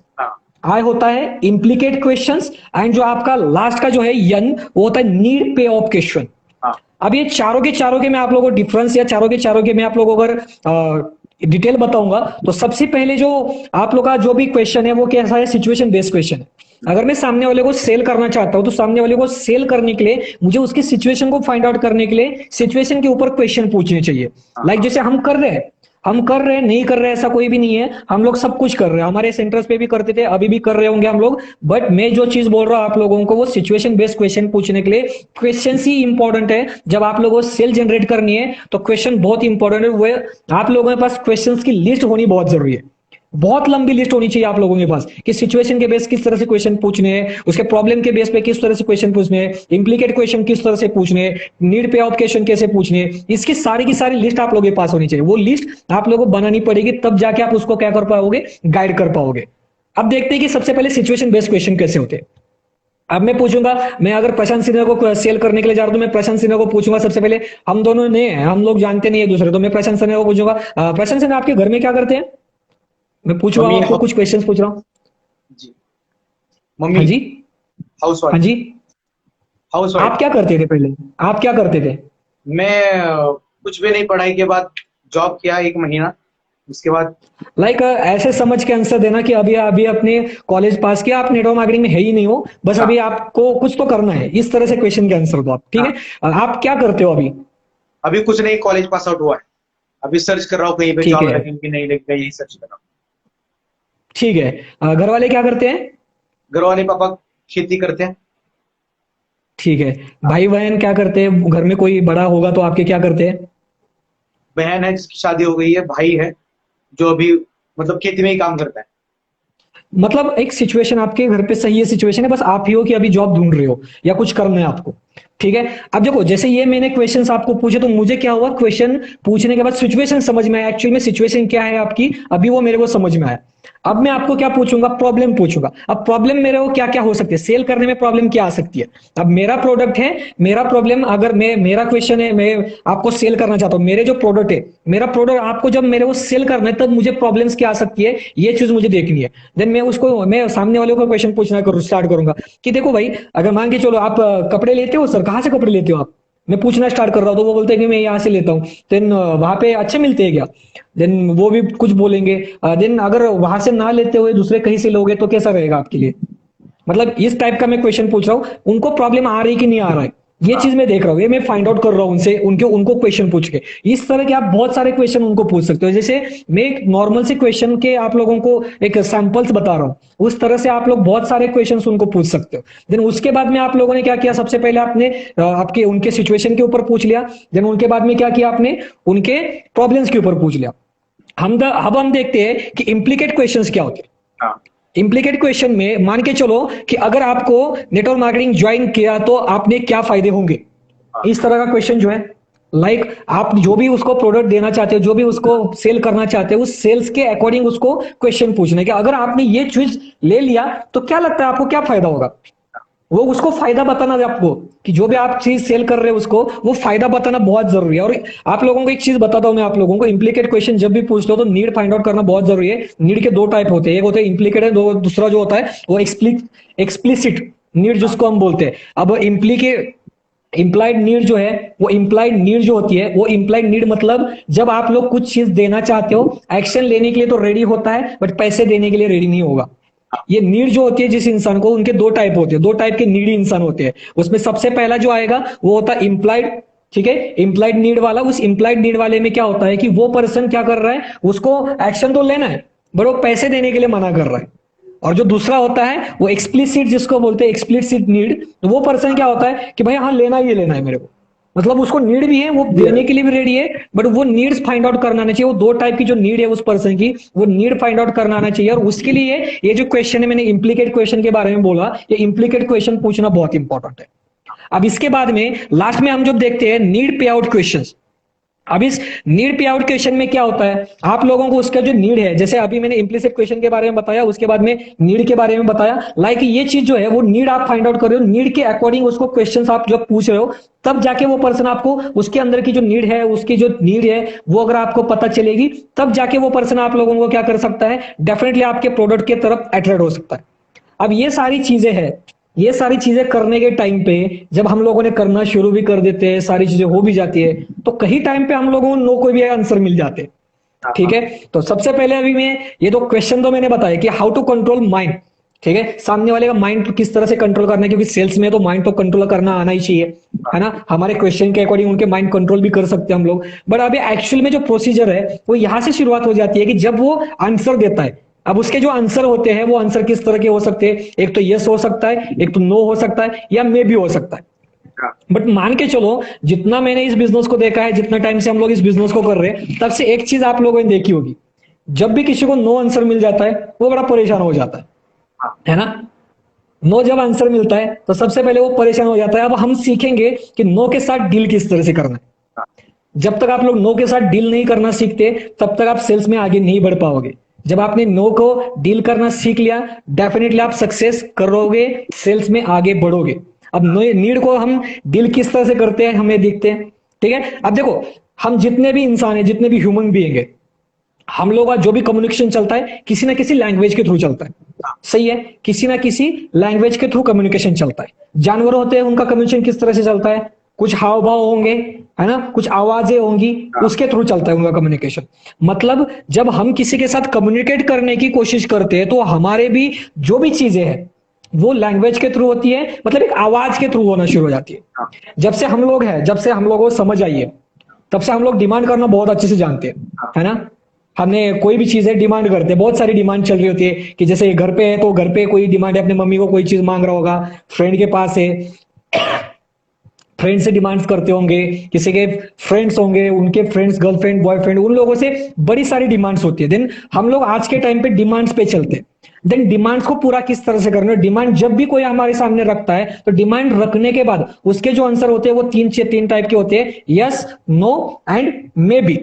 Speaker 2: आई होता है इम्प्लीकेट क्वेश्चंस। एंड जो आपका लास्ट का जो है यन, वो होता है नीड पे ऑफ क्वेश्चन। अब ये चारों के मैं आप लोगों को डिफरेंस या चारों के मैं आप लोगों को अगर डिटेल बताऊंगा तो सबसे पहले जो आप लोग का जो भी क्वेश्चन है वो कैसा है? सिचुएशन बेस्ड क्वेश्चन है। अगर मैं सामने वाले को सेल करना चाहता हूं तो सामने वाले को सेल करने के लिए मुझे उसकी सिचुएशन को फाइंड आउट करने के लिए सिचुएशन के ऊपर क्वेश्चन पूछने चाहिए। लाइक जैसे हम कर रहे हैं, नहीं कर रहे ऐसा कोई भी नहीं है, हम लोग सब कुछ कर रहे हैं, हमारे सेंटर्स पे भी करते थे, अभी भी कर रहे होंगे हम लोग। बट मैं जो चीज बोल रहा हूं आप लोगों को वो सिचुएशन बेस्ड क्वेश्चन पूछने के लिए क्वेश्चन ही इंपॉर्टेंट है। जब आप लोगों को सेल जनरेट करनी है तो क्वेश्चन बहुत इंपॉर्टेंट है। वो आप लोगों के पास क्वेश्चन की लिस्ट होनी बहुत जरूरी है, बहुत लंबी लिस्ट होनी चाहिए आप लोगों के पास कि सिचुएशन के बेस किस तरह से क्वेश्चन पूछने हैं, उसके प्रॉब्लम के बेस पे किस तरह से क्वेश्चन पूछने हैं, इम्प्लीकेट क्वेश्चन किस तरह से पूछने हैं, नीड पे ऑफ क्वेश्चन कैसे पूछने हैं। इसकी सारी की सारी लिस्ट आप लोगों के पास होनी चाहिए। वो लिस्ट आप लोगों को बनानी पड़ेगी, तब जाके आप उसको क्या कर पाओगे? गाइड कर पाओगे। अब देखते हैं कि सबसे पहले सिचुएशन बेस्ड क्वेश्चन कैसे होते हैं। अब मैं पूछूंगा, मैं अगर प्रशांत सिन्हा को सेल करने के लिए जा रहा हूं तो मैं प्रशांत सिन्हा को पूछूंगा सबसे पहले। हम दोनों ने हम लोग जानते नहीं है दूसरे, तो मैं प्रशांत सिन्हा को पूछूंगा, प्रशांत सिन्हा आपके घर में क्या करते हैं? मैं पूछ रहा हूँ आपको, कुछ क्वेश्चंस पूछ रहा हूँ
Speaker 1: जी। मम्मी
Speaker 2: हाँ जी,
Speaker 1: हाउस
Speaker 2: हाँ
Speaker 1: वाइफ।
Speaker 2: जी।
Speaker 1: Housewife.
Speaker 2: आप क्या करते थे पहले? आप क्या करते थे?
Speaker 1: मैं कुछ भी नहीं, पढ़ाई के बाद जॉब किया 1 महीना, उसके बाद
Speaker 2: लाइक ऐसे समझ के आंसर देना कि अभी अभी अपने कॉलेज पास किया, आप नेटवर्क मार्केटिंग में है ही नहीं हो, बस अभी आपको कुछ तो करना है, इस तरह से क्वेश्चन के आंसर दो आप। ठीक है, आप क्या करते हो अभी?
Speaker 1: अभी कुछ नहीं, कॉलेज पास आउट हुआ है, अभी सर्च कर रहा हूँ कहीं पे
Speaker 2: ठीक
Speaker 1: जॉब
Speaker 2: है,
Speaker 1: लगेगी कि नहीं लगेगा, यही सर्च कर रहा हूँ।
Speaker 2: ठीक है। घर वाले क्या करते हैं?
Speaker 1: घर वाले पापा खेती करते हैं।
Speaker 2: ठीक है। भाई बहन क्या करते हैं? घर में कोई बड़ा होगा तो आपके क्या करते हैं?
Speaker 1: बहन है जिसकी शादी हो गई है, भाई है जो अभी मतलब खेती में ही काम करता है।
Speaker 2: मतलब एक सिचुएशन आपके घर पे सही है, सिचुएशन है, बस आप ही हो कि अभी जॉब ढूंढ रहे हो या कुछ करना है आपको। ठीक है, अब देखो जैसे ये मैंने क्वेश्चंस आपको पूछे तो मुझे क्या हुआ, क्वेश्चन पूछने के बाद सिचुएशन समझ में आया, एक्चुअल में सिचुएशन क्या है आपकी, अभी वो मेरे को समझ में आया। अब मैं आपको क्या पूछूंगा? प्रॉब्लम पूछूंगा। अब प्रॉब्लम मेरे को क्या क्या हो सकती है, सेल करने में प्रॉब्लम क्या आ सकती है? अब मेरा प्रोडक्ट है, मेरा प्रॉब्लम, अगर मेरा क्वेश्चन है, मैं आपको सेल करना चाहता हूं, मेरे जो प्रोडक्ट है, मेरा प्रोडक्ट आपको जब मेरे को सेल करना है तब मुझे प्रॉब्लम्स क्या आ सकती है, ये चीज मुझे देखनी है। देन मैं सामने वाले को क्वेश्चन पूछना स्टार्ट करूंगा कि देखो भाई, अगर मान के चलो आप कपड़े लेते हो, सर कहाँ से कपड़े लेते हो आप? मैं पूछना स्टार्ट कर रहा हूँ तो वो बोलते हैं कि मैं यहाँ से लेता हूँ। देन वहां पे अच्छे मिलते हैं क्या? देन वो भी कुछ बोलेंगे। देन अगर वहां से ना लेते हुए दूसरे कहीं से लोगे तो कैसा रहेगा आपके लिए? मतलब इस टाइप का मैं क्वेश्चन पूछ रहा हूँ, उनको प्रॉब्लम आ रही कि नहीं आ रहा है, ये चीज मैं देख रहा हूँ, ये मैं फाइंड आउट कर रहा हूँ उनसे, उनको क्वेश्चन पूछ के। इस तरह के आप बहुत सारे क्वेश्चन उनको पूछ सकते हो। जैसे मैं एक नॉर्मल से क्वेश्चन के आप लोगों को एक सैंपल्स बता रहा हूँ, उस तरह से आप लोग बहुत सारे क्वेश्चन उनको पूछ सकते हो। देन उसके बाद में आप लोगों ने क्या किया, सबसे पहले आपने आपके उनके सिचुएशन के ऊपर पूछ लिया। देन उनके बाद में क्या किया आपने, उनके प्रॉब्लम्स के ऊपर पूछ लिया। अब हम देखते हैं कि इम्प्लीकेट क्वेश्चंस क्या होते हैं। इम्प्लीकेट क्वेश्चन में मान के चलो कि अगर आपको नेटवर्क मार्केटिंग ज्वाइन किया तो आपने क्या फायदे होंगे, इस तरह का क्वेश्चन जो है। लाइक आप जो भी उसको प्रोडक्ट देना चाहते हो, जो भी उसको सेल करना चाहते हो, उस सेल्स के अकॉर्डिंग उसको क्वेश्चन पूछना है कि अगर आपने ये चीज ले लिया तो क्या लगता है आपको क्या फायदा होगा। वो उसको फायदा बताना है आपको कि जो भी आप चीज सेल कर रहे हो उसको वो फायदा बताना बहुत जरूरी है। और आप लोगों को एक चीज बताता हूं मैं आप लोगों को, इम्प्लीकेट क्वेश्चन जब भी पूछते हो तो नीड फाइंड आउट करना बहुत जरूरी है। नीड के 2 टाइप होते हैं, एक होते हैं इम्प्लीकेट है, दूसरा जो होता है वो एक्सप्लिसिट। नीड जिसको हम बोलते हैं। अब इम्प्लाइड नीड जो है, वो इम्प्लाइड नीड जो होती है, वो इम्प्लाइड नीड मतलब जब आप लोग कुछ चीज देना चाहते हो, एक्शन लेने के लिए तो रेडी होता है बट पैसे देने के लिए रेडी नहीं होगा। ये नीड जो होती है जिस इंसान को, उनके दो टाइप होते हैं, दो टाइप के नीडी इंसान होते हैं। उसमें सबसे पहला जो आएगा वो होता है इम्प्लाइड, ठीक है, इम्प्लाइड नीड वाला। उस इम्प्लाइड नीड वाले में क्या होता है कि वो पर्सन क्या कर रहा है, उसको एक्शन तो लेना है बट वो पैसे देने के लिए मना कर रहा है। और जो दूसरा होता है वो एक्सप्लिसिट, जिसको बोलते हैं एक्सप्लिसिट नीड, तो वो पर्सन क्या होता है कि भाई हाँ लेना ही लेना है मेरे को, मतलब उसको नीड भी है, वो देने के लिए भी रेडी है, बट वो नीड्स फाइंड आउट करना आना चाहिए। वो दो टाइप की जो नीड है उस पर्सन की, वो नीड फाइंड आउट करना आना चाहिए। और उसके लिए ये जो क्वेश्चन है, मैंने इम्प्लीकेट क्वेश्चन के बारे में बोला, ये इम्प्लीकेट क्वेश्चन पूछना बहुत इंपॉर्टेंट है। अब इसके बाद में लास्ट में हम जो देखते हैं नीड पे आउट क्वेश्चन। अब इस नीड पे आउट क्वेश्चन में क्या होता है, आप लोगों को उसका जो नीड है, जैसे अभी मैंने इम्प्लिसिट क्वेश्चन के बारे में बताया, उसके बाद में नीड के बारे में बताया, लाइक ये चीज जो है वो नीड आप फाइंड आउट कर रहे हो, नीड के अकॉर्डिंग उसको क्वेश्चंस आप जब पूछ रहे हो, तब जाके वो पर्सन आपको उसके अंदर की जो नीड है, उसकी जो नीड है वो अगर आपको पता चलेगी, तब जाके वो पर्सन आप लोगों को क्या कर सकता है, डेफिनेटली आपके प्रोडक्ट की तरफ अट्रैक्ट हो सकता है। अब ये सारी चीजें हैं, ये सारी चीजें करने के टाइम पे जब हम लोगों ने करना शुरू भी कर देते हैं, सारी चीजें हो भी जाती है, तो कहीं टाइम पे हम लोगों को नो कोई भी आंसर मिल जाते हैं। ठीक है, तो सबसे पहले अभी मैं ये दो क्वेश्चन तो मैंने बताया कि हाउ टू कंट्रोल माइंड, ठीक है, सामने वाले का माइंड किस तरह से कंट्रोल करना है, क्योंकि सेल्स में तो माइंड तो कंट्रोल करना आना ही चाहिए, है ना। हमारे क्वेश्चन के अकॉर्डिंग उनके माइंड कंट्रोल भी कर सकते हैं हम लोग। बट अभी एक्चुअल में जो प्रोसीजर है वो यहां से शुरुआत हो जाती है कि जब वो आंसर देता है, अब उसके जो आंसर होते हैं वो आंसर किस तरह के हो सकते हैं, एक तो यस हो सकता है, एक तो नो हो सकता है, या मे भी हो सकता है। बट मान के चलो, जितना मैंने इस बिजनेस को देखा है, जितना टाइम से हम लोग इस बिजनेस को कर रहे हैं, तब से एक चीज आप लोगों ने देखी होगी, जब भी किसी को नो आंसर मिल जाता है वो बड़ा परेशान हो जाता है ना। नो जब आंसर मिलता है तो सबसे पहले वो परेशान हो जाता है। अब हम सीखेंगे कि नो के साथ डील किस तरह से करना है। जब तक आप लोग नो के साथ डील नहीं करना सीखते, तब तक आप सेल्स में आगे नहीं बढ़ पाओगे। जब आपने नो को डील करना सीख लिया, डेफिनेटली आप सक्सेस करोगे, सेल्स में आगे बढ़ोगे। अब नीड को हम डील किस तरह से करते हैं हमें देखते हैं, ठीक है। अब देखो, हम जितने भी इंसान हैं, जितने भी ह्यूमन बीइंग है, हम लोग का जो भी कम्युनिकेशन चलता है किसी ना किसी लैंग्वेज के थ्रू चलता है, सही है, किसी ना किसी लैंग्वेज के थ्रू कम्युनिकेशन चलता है। जानवर होते हैं, उनका कम्युनिकेशन किस तरह से चलता है, कुछ हाव भाव होंगे, है ना, कुछ आवाजें होंगी, उसके थ्रू चलता है उनका कम्युनिकेशन। मतलब जब हम किसी के साथ कम्युनिकेट करने की कोशिश करते हैं तो हमारे भी जो भी चीजें हैं वो लैंग्वेज के थ्रू होती है, मतलब एक आवाज के थ्रू होना शुरू हो जाती है। जब से हम लोग हैं, जब से हम लोगों को समझ आई है, तब से हम लोग डिमांड करना बहुत अच्छे से जानते हैं, है ना। हमने कोई भी चीज है डिमांड करते हैं, बहुत सारी डिमांड चल रही होती है कि जैसे घर पे है तो घर पे कोई डिमांड है, अपने मम्मी को कोई चीज मांग रहा होगा, फ्रेंड के पास है, फ्रेंड से डिमांड्स करते होंगे, किसी के फ्रेंड्स होंगे, उनके फ्रेंड्स, गर्लफ्रेंड, बॉयफ्रेंड, उन लोगों से बड़ी सारी डिमांड्स होती है। देन हम लोग आज के टाइम पे डिमांड्स पे चलते हैं। देन डिमांड्स को पूरा किस तरह से करना है, डिमांड जब भी कोई हमारे सामने रखता है तो डिमांड रखने के बाद उसके जो आंसर होते हैं वो तीन टाइप के होते हैं, yes, no and maybe.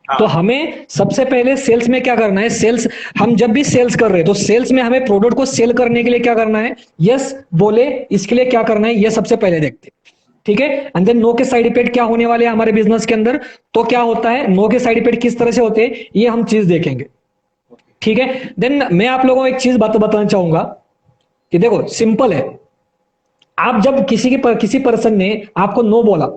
Speaker 2: तो हमें सबसे पहले सेल्स में क्या करना है, सेल्स, हम जब भी सेल्स कर रहे हैं तो सेल्स में हमें प्रोडक्ट को सेल करने के लिए क्या करना है, यस बोले, इसके लिए क्या करना है, ये सबसे पहले देखते हैं, ठीक है। एंड देन नो के साइड इफेक्ट क्या होने वाले हैं हमारे बिजनेस के अंदर, तो क्या होता है, नो के साइड इफेक्ट किस तरह से होते हैं ये हम चीज देखेंगे, ठीक है। देन मैं आप लोगों को एक चीज बताना चाहूंगा कि देखो सिंपल है, आप जब किसी पर्सन ने आपको नो बोला,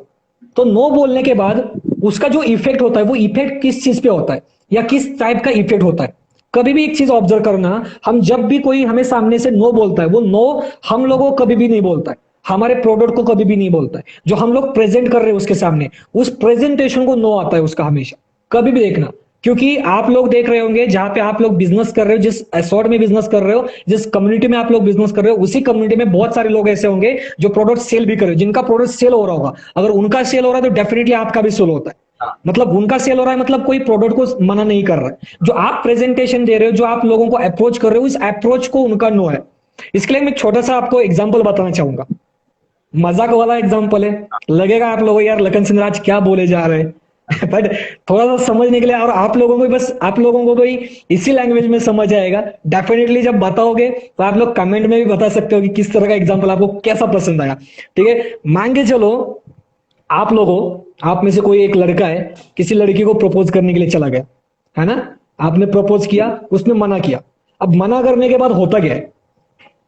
Speaker 2: तो नो बोलने के बाद उसका जो इफेक्ट होता है वो इफेक्ट किस चीज पे होता है या किस टाइप का इफेक्ट होता है। कभी भी एक चीज ऑब्जर्व करना, हम जब भी कोई हमें सामने से नो बोलता है, वो नो हम लोगों को कभी भी नहीं बोलता है, हमारे प्रोडक्ट को कभी भी नहीं बोलता है। जो हम लोग प्रेजेंट कर रहे हैं उसके सामने, उस प्रेजेंटेशन को नो आता है उसका हमेशा, कभी भी देखना। क्योंकि आप लोग देख रहे होंगे जहां पे आप लोग बिजनेस कर रहे हो, जिस एसोर्ट में बिजनेस कर रहे हो, जिस कम्युनिटी में आप लोग बिजनेस कर रहे हो, उसी कम्युनिटी में बहुत सारे लोग ऐसे होंगे जो प्रोडक्ट सेल भी कर रहे हो, जिनका प्रोडक्ट सेल हो रहा होगा। अगर उनका सेल हो रहा है तो डेफिनेटली आपका भी सेल होता है, मतलब उनका सेल हो रहा है, मतलब कोई प्रोडक्ट को मना नहीं कर रहा है। जो आप प्रेजेंटेशन दे रहे हो, जो आप लोगों को अप्रोच कर रहे हो, इस अप्रोच को उनका नो है। इसके लिए मैं छोटा सा आपको एग्जाम्पल बताना चाहूंगा, मजाक वाला एग्जाम्पल है, लगेगा आप लोगों यार लखन सिंह राज क्या बोले जा रहे हैं बट थोड़ा सा समझने के लिए, और आप लोगों को बस, आप लोगों को भी इसी लैंग्वेज में समझ आएगा। डेफिनेटली जब बताओगे तो आप लोग कमेंट में भी बता सकते हो कि किस तरह का एग्जाम्पल आपको कैसा पसंद आया, ठीक है। मान के चलो आप में से कोई एक लड़का है, किसी लड़की को प्रपोज करने के लिए चला गया, है ना। आपने प्रपोज किया, उसने मना किया। अब मना करने के बाद होता क्या है,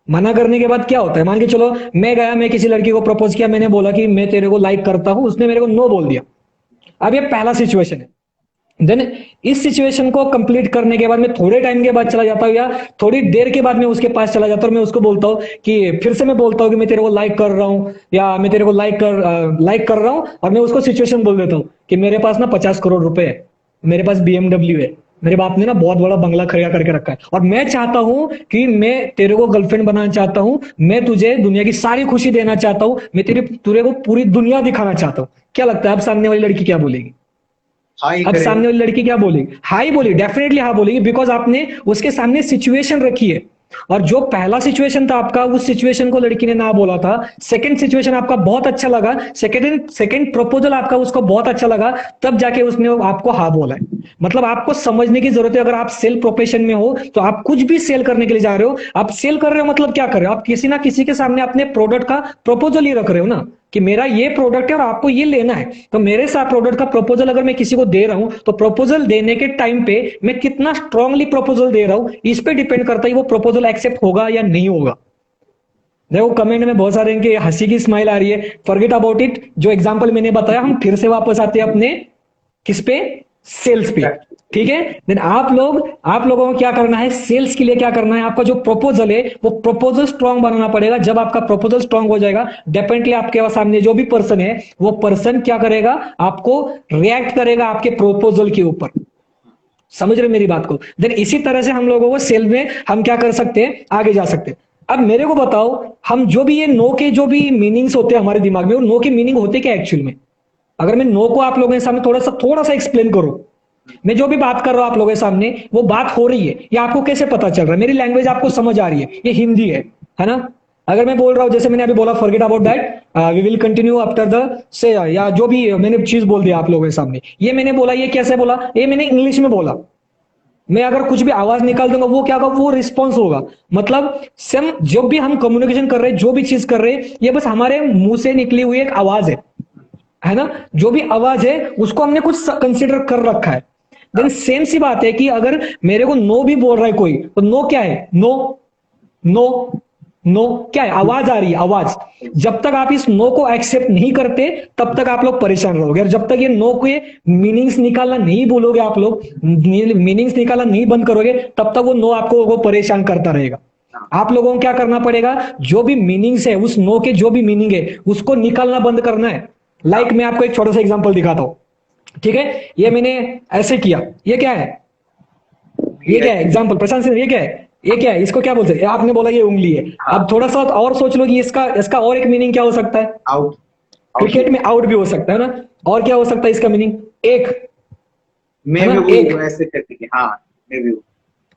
Speaker 2: मना करने के बाद क्या होता है, मान के चलो मैं गया, मैं किसी लड़की को प्रपोज किया, मैंने बोला कि मैं तेरे को लाइक करता हूं, उसने मेरे को नो बोल दिया। अब ये पहला सिचुएशन है। देन इस सिचुएशन को कंप्लीट करने के बाद मैं थोड़े टाइम के बाद चला जाता हूँ, या थोड़ी देर के बाद मैं उसके पास चला जाता हूँ, मैं उसको बोलता हूँ कि फिर से मैं बोलता हूँ कि मैं तेरे को लाइक कर रहा हूँ, या मैं तेरे को लाइक कर रहा हूँ, और मैं उसको सिचुएशन बोल देता हूँ कि मेरे पास ना 50 करोड़ रुपए है, मेरे पास BMW है, मेरे बाप ने ना बहुत बड़ा बंगला खड़ा करके रखा है, और मैं चाहता हूं कि मैं तेरे को गर्लफ्रेंड बनाना चाहता हूं, मैं तुझे दुनिया की सारी खुशी देना चाहता हूं, मैं तेरे को पूरी दुनिया दिखाना चाहता हूं। क्या लगता है अब सामने वाली लड़की क्या बोलेगी?
Speaker 1: हाँ ही
Speaker 2: अब
Speaker 1: करेगा।
Speaker 2: सामने वाली लड़की क्या बोलेगी? हाई बोली, डेफिनेटली हाँ बोलेगी, बिकॉज आपने उसके सामने सिचुएशन रखी है। और जो पहला सिचुएशन था आपका, उस सिचुएशन को लड़की ने ना बोला था। सेकंड सिचुएशन आपका बहुत अच्छा लगा, सेकंड प्रपोजल आपका उसको बहुत अच्छा लगा, तब जाके उसने आपको हाँ बोला है। मतलब आपको समझने की जरूरत है, अगर आप सेल प्रोफेशन में हो तो आप कुछ भी सेल करने के लिए जा रहे हो, आप सेल कर रहे हो मतलब क्या कर रहे हो, आप किसी ना किसी के सामने अपने प्रोडक्ट का प्रपोजल ही रख रहे हो ना, कि मेरा ये प्रोडक्ट है और आपको ये लेना है। तो मेरे साथ प्रोडक्ट का प्रपोजल अगर मैं किसी को दे रहा हूं, तो प्रपोजल देने के टाइम पे मैं कितना स्ट्रांगली प्रपोजल दे रहा हूं, इस पे डिपेंड करता है वो प्रपोजल एक्सेप्ट होगा या नहीं होगा। देखो कमेंट में बहुत सारे इनके हंसी की स्माइल आ रही है, फॉरगेट अबाउट इट, जो एग्जांपल मैंने बताया, हम फिर से वापस आते हैं अपने किस पे, सेल्स पे। ठीक है, देन आप लोगों को क्या करना है, सेल्स के लिए क्या करना है, आपका जो प्रपोजल है वो प्रपोजल स्ट्रांग बनाना पड़ेगा। जब आपका प्रपोजल स्ट्रांग हो जाएगा, डेफिनेटली आपके सामने जो भी पर्सन है, वो पर्सन क्या करेगा, आपको रिएक्ट करेगा आपके प्रपोजल के ऊपर। समझ रहे मेरी बात को? देन इसी तरह से हम लोगों को सेल में हम क्या कर सकते हैं, आगे जा सकते हैं। अब मेरे को बताओ, हम जो भी ये नो के जो भी मीनिंग्स होते हैं हमारे दिमाग में, वो नो के मीनिंग होते क्या एक्चुअल में? अगर मैं नो को आप लोगों के सामने थोड़ा सा एक्सप्लेन करूं, मैं जो भी बात कर रहा हूं आप लोगों के सामने, वो बात हो रही है, ये आपको कैसे पता चल रहा है? मेरी लैंग्वेज आपको समझ आ रही है, ये हिंदी है ना? अगर मैं बोल रहा हूं, जैसे मैंने अभी बोला, forget about that, we will continue after the say, या जो भी मैंने चीज बोल दिया आप लोगों के सामने, ये मैंने बोला, ये कैसे बोला, ये मैंने इंग्लिश में बोला। मैं अगर कुछ भी आवाज निकाल दूंगा, वो क्या होगा, वो रिस्पॉन्स होगा। मतलब सेम जब भी हम कम्युनिकेशन कर रहे हैं, जो भी चीज कर रहे हैं, ये बस हमारे मुंह से निकली हुई एक आवाज है ना? जो भी आवाज है उसको हमने कुछ कंसिडर कर रखा है। देन सेम सी बात है कि अगर मेरे को नो भी बोल रहा है कोई, तो नो क्या है, नो, नो, नो क्या है, आवाज आ रही है, आवाज। जब तक आप इस नो को एक्सेप्ट नहीं करते, तब तक आप लोग परेशान रहोगे, और जब तक ये नो के मीनिंग्स निकालना नहीं बोलोगे, आप लोग मीनिंग्स निकालना नहीं बंद करोगे, तब तक वो नो आपको वो परेशान करता रहेगा। आप लोगों को क्या करना पड़ेगा, जो भी मीनिंग्स है, उस नो के जो भी मीनिंग है, उसको निकालना बंद करना है। मैं आपको एक छोटा सा एग्जांपल दिखाता हूं। ठीक है, ये मैंने ऐसे किया, ये क्या है, ये क्या है एग्जांपल, प्रशांत सिंह, ये क्या है, ये क्या है, इसको क्या बोलते हैं? आपने बोला ये उंगली है। अब थोड़ा सा और सोच लो कि इसका इसका और एक मीनिंग क्या हो सकता है?
Speaker 1: आउट।
Speaker 2: क्रिकेट में आउट भी हो सकता है ना? और क्या हो सकता है इसका मीनिंग? एक, है
Speaker 1: मैं
Speaker 2: ना?
Speaker 1: भी
Speaker 2: एक,
Speaker 1: वो ऐसे करते थे, हाँ। मैं भी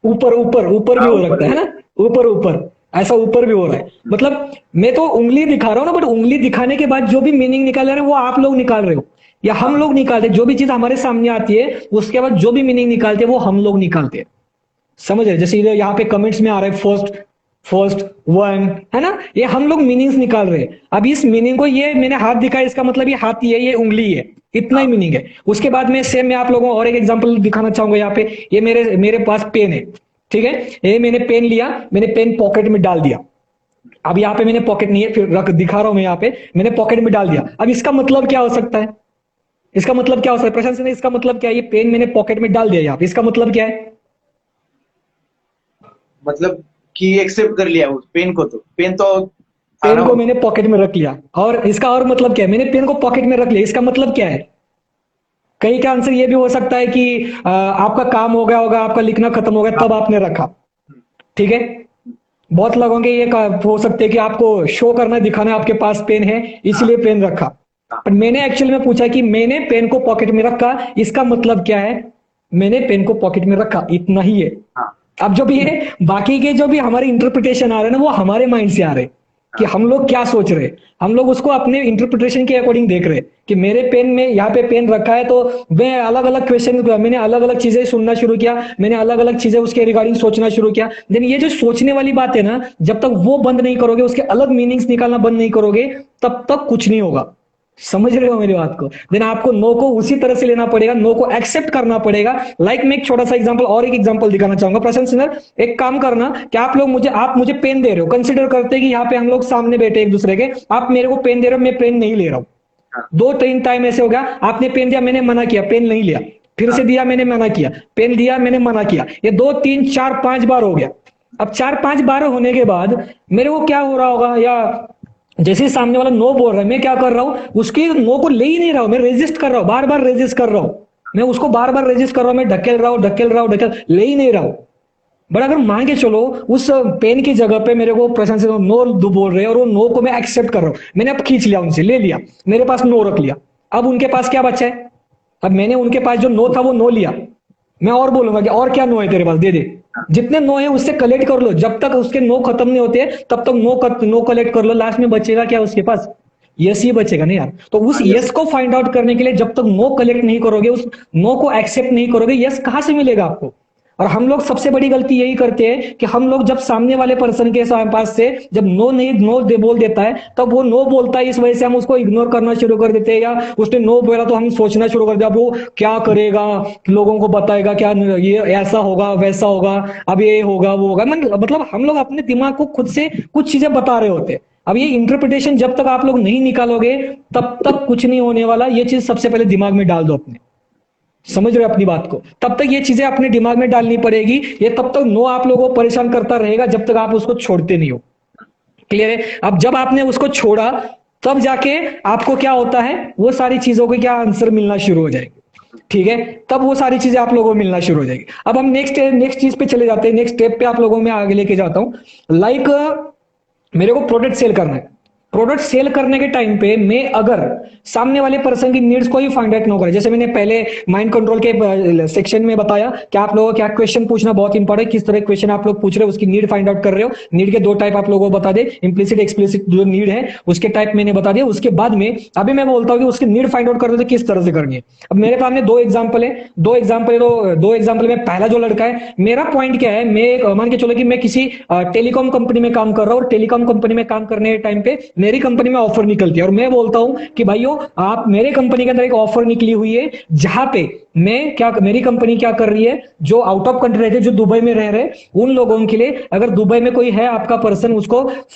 Speaker 2: ऊपर ऊपर ऊपर भी
Speaker 1: हाँ,
Speaker 2: हो
Speaker 1: ऊपर
Speaker 2: सकता है
Speaker 1: भी।
Speaker 2: ना? ऊपर ऊपर, ऐसा ऊपर भी हो रहा है। मतलब मैं तो उंगली दिखा रहा हूं ना, बट उंगली दिखाने के बाद जो भी मीनिंग निकाल रहे हैं, वो आप लोग निकाल रहे हो, या हम लोग निकालते हैं। जो भी चीज हमारे सामने आती है, उसके बाद जो भी मीनिंग निकालते हैं, वो हम लोग निकालते हैं। समझ रहे? जैसे इधर यहाँ पे कमेंट्स में आ रहा है, फर्स्ट, फर्स्ट वन, है ना? ये हम लोग मीनिंग्स निकाल रहे हैं। अब इस मीनिंग को, ये मैंने हाथ दिखाया, इसका मतलब ये हाथ ही है, ये उंगली है, इतना ही मीनिंग है। उसके बाद में सेम मैं आप लोगों को और एक एग्जांपल दिखाना चाहूंगा। यहाँ पे ये मेरे मेरे पास पेन है, ठीक है? ये मैंने पेन लिया, मैंने पेन पॉकेट में डाल दिया। अब यहाँ पे मैंने पॉकेट नहीं है, फिर रख दिखा रहा हूं मैं, यहाँ पे मैंने पॉकेट में डाल दिया। अब इसका मतलब क्या हो सकता है? इसका मतलब क्या हो सकता है प्रशांत सिंह? इसका मतलब क्या है? ये पेन मैंने पॉकेट में डाल दिया यहाँ पे, इसका मतलब क्या है?
Speaker 1: मतलब कि एक्सेप्ट कर लिया उस पेन को, तो पेन तो था ना
Speaker 2: पेन को
Speaker 1: वो।
Speaker 2: मैंने पॉकेट में रख लिया, और इसका और मतलब क्या है? मैंने पेन को पॉकेट में रख लिया, इसका मतलब क्या है? कई का आंसर ये भी हो सकता है कि आपका काम हो गया होगा, आपका लिखना खत्म हो गया,
Speaker 1: हाँ।
Speaker 2: तब आपने रखा। ठीक है, बहुत लोगों के ये हो सकते हैं कि आपको शो करना, दिखाना आपके पास पेन है,
Speaker 1: हाँ।
Speaker 2: इसलिए पेन रखा।
Speaker 1: हाँ।
Speaker 2: पर मैंने एक्चुअल में पूछा कि मैंने पेन को पॉकेट में रखा, इसका मतलब क्या है? मैंने पेन को पॉकेट में रखा, इतना ही है।
Speaker 1: हाँ।
Speaker 2: अब जो भी है, बाकी के जो भी हमारे इंटरप्रिटेशन आ रहे हैं ना, वो हमारे माइंड से आ रहे हैं, कि हम लोग क्या सोच रहे हैं। हम लोग उसको अपने इंटरप्रिटेशन के अकॉर्डिंग देख रहे हैं, कि मेरे पेन में यहाँ पे पेन रखा है, तो मैं अलग अलग क्वेश्चन, मैंने अलग अलग चीजें सुनना शुरू किया, मैंने अलग अलग चीजें उसके रिगार्डिंग सोचना शुरू किया। देन ये जो सोचने वाली बात है ना, जब तक वो बंद नहीं करोगे, उसके अलग मीनिंग्स निकालना बंद नहीं करोगे, तब तक कुछ नहीं होगा। समझ रहे हो मेरी बात को? देन आपको नो को उसी तरह से लेना पड़ेगा, नो को एक्सेप्ट करना पड़ेगा। लाइक मैं एक छोटा सा एग्जांपल और एक एग्जांपल दिखाना चाहूंगा। प्रशांत सिन्हा, एक काम करना कि आप मुझे पेन दे रहे हो, कंसिडर करते हैं कि यहाँ पे हम लोग सामने बैठे एक दूसरे के, आप मेरे को पेन दे रहे हो, मैं पेन नहीं ले रहा हूँ।
Speaker 1: हाँ,
Speaker 2: 2-3 टाइम ऐसे हो गया, आपने पेन दिया, मैंने मना किया, पेन नहीं लिया, फिर से दिया, मैंने मना किया, पेन दिया, मैंने मना किया, ये 2-3-4-5 बार हो गया। अब 4-5 बार होने के बाद मेरे को क्या हो रहा होगा, या जैसे ही सामने वाला नो बोल रहा है, मैं क्या कर रहा हूं, उसकी नो को ले ही नहीं रहा हूं, मैं रेजिस्ट कर रहा हूं, बार बार रेजिस्ट कर रहा हूं, मैं उसको बार बार रेजिस्ट कर रहा हूं, मैं ढकेल रहा हूं, ढकेल रहा हूं, ढकेल, ले ही नहीं रहा हूं। बट अगर मान के चलो उस पेन की जगह पे मेरे को प्रशांत से नो बोल रहे हैं और वो नो को मैं एक्सेप्ट कर रहा हूं, मैंने अब खींच लिया, उनसे ले लिया, मेरे पास नो रख लिया, अब उनके पास क्या बचा है? अब मैंने उनके पास जो नो था वो नो लिया, मैं और बोलूंगा कि और क्या नो है तेरे पास, दे दे, जितने नो है उससे कलेक्ट कर लो, जब तक उसके नो खत्म नहीं होते तब तक नो कलेक्ट कर लो, लास्ट में बचेगा क्या उसके पास? यस ही बचेगा ना यार। तो उस
Speaker 1: yes,
Speaker 2: यस को फाइंड आउट करने के लिए जब तक नो कलेक्ट नहीं करोगे, उस नो को एक्सेप्ट नहीं करोगे, यस कहां से मिलेगा आपको? और हम लोग सबसे बड़ी गलती यही करते हैं कि हम लोग जब सामने वाले पर्सन के पास से जब बोल देता है, तब वो नो बोलता है, इस वजह से हम उसको इग्नोर करना शुरू कर देते हैं, या उसने नो बोला तो हम सोचना शुरू कर दिया, अब वो क्या करेगा, लोगों को बताएगा क्या, ये ऐसा होगा वैसा होगा, अब ये होगा वो होगा, मतलब हम लोग अपने दिमाग को खुद से कुछ चीजें बता रहे होते हैं। अब ये इंटरप्रिटेशन जब तक आप लोग नहीं निकालोगे तब तक कुछ नहीं होने वाला, ये चीज सबसे पहले दिमाग में डाल दो अपने। समझ रहे हो अपनी बात को? तब तक ये चीजें अपने दिमाग में डालनी पड़ेगी, ये तब तक नो आप लोगों को परेशान करता रहेगा जब तक आप उसको छोड़ते नहीं हो। क्लियर है? अब जब आपने उसको छोड़ा तब जाके आपको क्या होता है, वो सारी चीजों के क्या आंसर मिलना शुरू हो जाएंगे। ठीक है, तब वो सारी चीजें आप लोगों को मिलना शुरू हो जाएगी। अब हम नेक्स्ट चीज पे चले जाते हैं, नेक्स्ट स्टेप पे आप लोगों में आगे लेके जाता हूं। लाइक मेरे को प्रोडक्ट सेल करना है, प्रोडक्ट सेल करने के टाइम पे मैं अगर सामने वाले पर्सन की नीड्स को ही फाइंड आउट ना करें, जैसे मैंने पहले माइंड कंट्रोल के सेक्शन में बताया कि आप लोगों को क्या क्वेश्चन पूछना बहुत इंपॉर्टेंट है, किस तरह क्वेश्चन आप लोग पूछ रहे हो, उसकी नीड फाइंड आउट कर रहे हो। नीड के 2 टाइप आप लोगों को बता दे, इंप्लिसिट एक्सप्लिसिट जो नीड है उसके टाइप मैंने बता दिया। उसके बाद में अभी मैं बोलता हूँ कि उसकी नीड फाइंड आउट करते तो किस तरह से करनी है। अब मेरे सामने 2 एग्जाम्पल है, 2 एग्जाम्पल में पहला जो लड़का है, मेरा पॉइंट क्या है, मैं मान के चलो कि मैं किसी टेलीकॉम कंपनी में काम कर रहा हूँ, और टेलीकॉम कंपनी में काम करने के टाइम पे मेरी कंपनी में ऑफर निकलती है, और मैं बोलता हूं कि भाइयों आप, मेरे कंपनी के अंदर एक ऑफर निकली हुई है जहां पे मेरी कंपनी क्या कर रही है, जो आउट ऑफ कंट्री रहते, जो दुबई में रह रहे, उन लोगों के लिए, अगर दुबई में कोई है आपका पर्सन,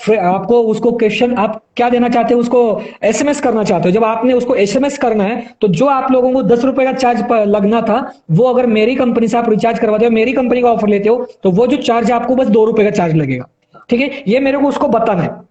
Speaker 2: आपको उसको क्वेश्चन आप क्या देना चाहते हो, उसको एसएमएस करना चाहते हो। जब आपने उसको एसएमएस करना है तो जो आप लोगों को 10 रुपए का चार्ज लगना था, वो अगर मेरी कंपनी से आप रिचार्ज करवाते हो, मेरी कंपनी का ऑफर लेते हो, तो वो जो चार्ज आपको बस 2 रुपए का चार्ज लगेगा। ठीक है, ये मेरे को उसको बताना है।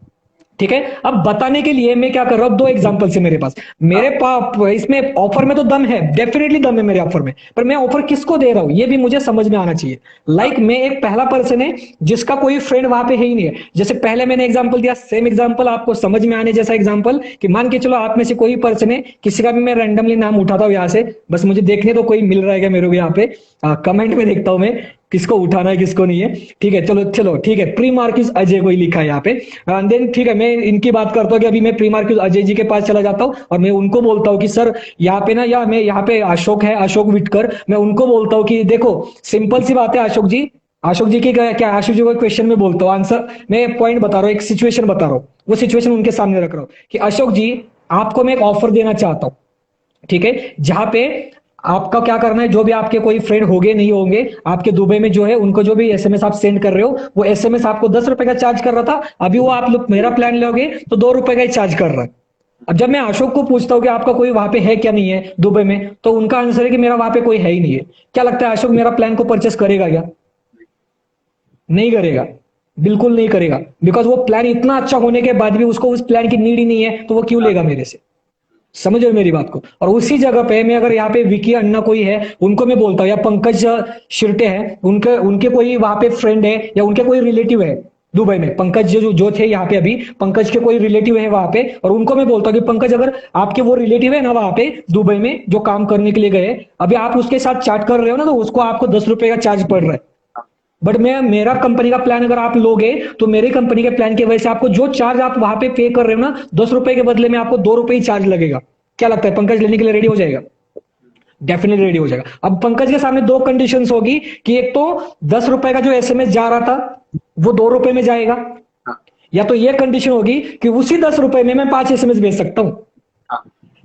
Speaker 2: ठीक है, अब बताने के लिए मैं क्या कर रहा हूं, 2 एग्जांपल से मेरे पास, मेरे पास इसमें ऑफर में तो दम है, डेफिनेटली दम है मेरे ऑफर में, पर मैं ऑफर किसको दे रहा हूं ये भी मुझे समझ में आना चाहिए। लाइक मैं एक पहला पर्सन है जिसका कोई फ्रेंड वहां पे है ही नहीं है। जैसे पहले मैंने एग्जांपल दिया, सेम एग्जांपल आपको समझ में आने जैसा एग्जांपल, कि मान के चलो आप में से कोई पर्सन है, किसी का भी मैं रैंडमली नाम उठाता हूं यहाँ से, बस मुझे देखने तो कोई मिल रहा है क्या मेरे को यहाँ पे, कमेंट में देखता हूं मैं किसको उठाना है किसको नहीं है। ठीक है, चलो ठीक है, प्री मार्क्यूस अजय कोई लिखा है यहाँ पे, देन ठीक है, मैं इनकी बात करता हूँ कि अभी मैं प्री मार्क्यूस अजय जी के पास चला जाता हूँ और मैं उनको बोलता हूँ कि सर यहाँ पे ना, या मैं यहाँ पे अशोक है, अशोक विटकर, मैं उनको बोलता हूँ कि देखो सिंपल सी बात है अशोक जी की क्या, अशोक जी को क्वेश्चन में बोलता हूँ आंसर, मैं पॉइंट बता रहा हूँ, एक सिचुएशन बता रहा हूँ, वो सिचुएशन उनके सामने रख रहा हूँ कि अशोक जी आपको मैं एक ऑफर देना चाहता हूँ। ठीक है, जहां पे आपका क्या करना है, जो भी आपके कोई फ्रेंड होंगे नहीं होंगे आपके दुबई में जो है, उनको जो भी एसएमएस आप सेंड कर रहे हो, वो एसएमएस आपको 10 रुपए का चार्ज कर रहा था, अभी वो आप लोग मेरा प्लान लोगे तो 2 रुपए का ही चार्ज कर रहा है। अब जब मैं अशोक को पूछता हूँ कि आपका कोई वहां पे है क्या नहीं है दुबई में, तो उनका आंसर है कि मेरा वहां पे कोई है ही नहीं है। क्या लगता है अशोक मेरा प्लान को परचेस करेगा क्या? नहीं करेगा, बिल्कुल नहीं करेगा, बिकॉज वो प्लान इतना अच्छा होने के बाद भी उसको उस प्लान की नीड ही नहीं है, तो वो क्यों लेगा मेरे से? समझ रहे हो मेरी बात को? और उसी जगह पे मैं अगर यहाँ पे विकी अन्ना कोई है, उनको मैं बोलता हूँ, या पंकज शिरटे हैं, उनके उनके कोई वहां पे फ्रेंड है, या उनके कोई रिलेटिव है दुबई में, पंकज जो थे यहाँ पे, अभी पंकज के कोई रिलेटिव है वहां पे, और उनको मैं बोलता हूँ कि पंकज अगर आपके वो रिलेटिव है ना वहां पे दुबई में जो काम करने के लिए गए, अभी आप उसके साथ चैट कर रहे हो ना, तो उसको आपको 10 रुपए का चार्ज पड़ रहा है। बट मैं मेरा कंपनी का प्लान अगर आप लोगे, तो मेरी कंपनी के प्लान की वजह से आपको जो चार्ज आप वहां पे पे कर रहे हो ना, 10 रुपए के बदले में आपको 2 रुपए ही चार्ज लगेगा। क्या लगता है पंकज लेने के लिए रेडी हो जाएगा? डेफिनेटली रेडी हो जाएगा। अब पंकज के सामने 2 कंडीशंस होगी कि एक तो 10 रुपए का जो एसएमएस जा रहा था वो 2 रुपए में जाएगा, या तो ये कंडीशन होगी कि उसी 10 रुपए में मैं 5 एसएमएस भेज सकता हूं।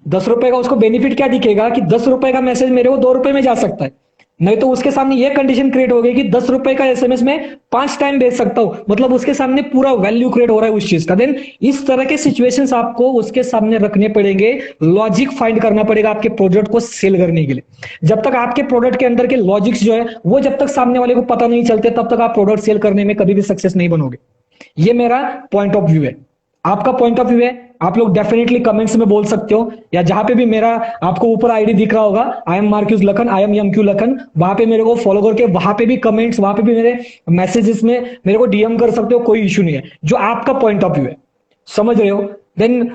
Speaker 2: ₹10 का उसको बेनिफिट क्या दिखेगा कि ₹10 का मैसेज मेरे को ₹2 में जा सकता है। नहीं तो उसके सामने ये कंडीशन क्रिएट हो गई कि ₹10 का एसएमएस में 5 टाइम भेज सकता हूं, मतलब उसके सामने पूरा वैल्यू क्रिएट हो रहा है उस चीज का। देन इस तरह के सिचुएशंस आपको उसके सामने रखने पड़ेंगे, लॉजिक फाइंड करना पड़ेगा आपके प्रोडक्ट को सेल करने के लिए। जब तक आपके प्रोडक्ट के अंदर के लॉजिक्स जो है वो जब तक सामने वाले को पता नहीं चलते, तब तक आप प्रोडक्ट सेल करने में कभी भी सक्सेस नहीं बनोगे। ये मेरा पॉइंट ऑफ व्यू है। आपका पॉइंट ऑफ व्यू है, आप लोग डेफिनेटली कमेंट्स में बोल सकते हो, या जहां पे भी मेरा आपको ऊपर आईडी दिख रहा होगा, I am Marcus Lakhan, I am MQ Lakhan, वहां पे मेरे को फॉलो करके वहां पे भी कमेंट्स, वहां पे भी मेरे मैसेजेस में मेरे को डीएम कर सकते हो, कोई इशू नहीं है। जो आपका पॉइंट ऑफ व्यू है, समझ रहे हो। देन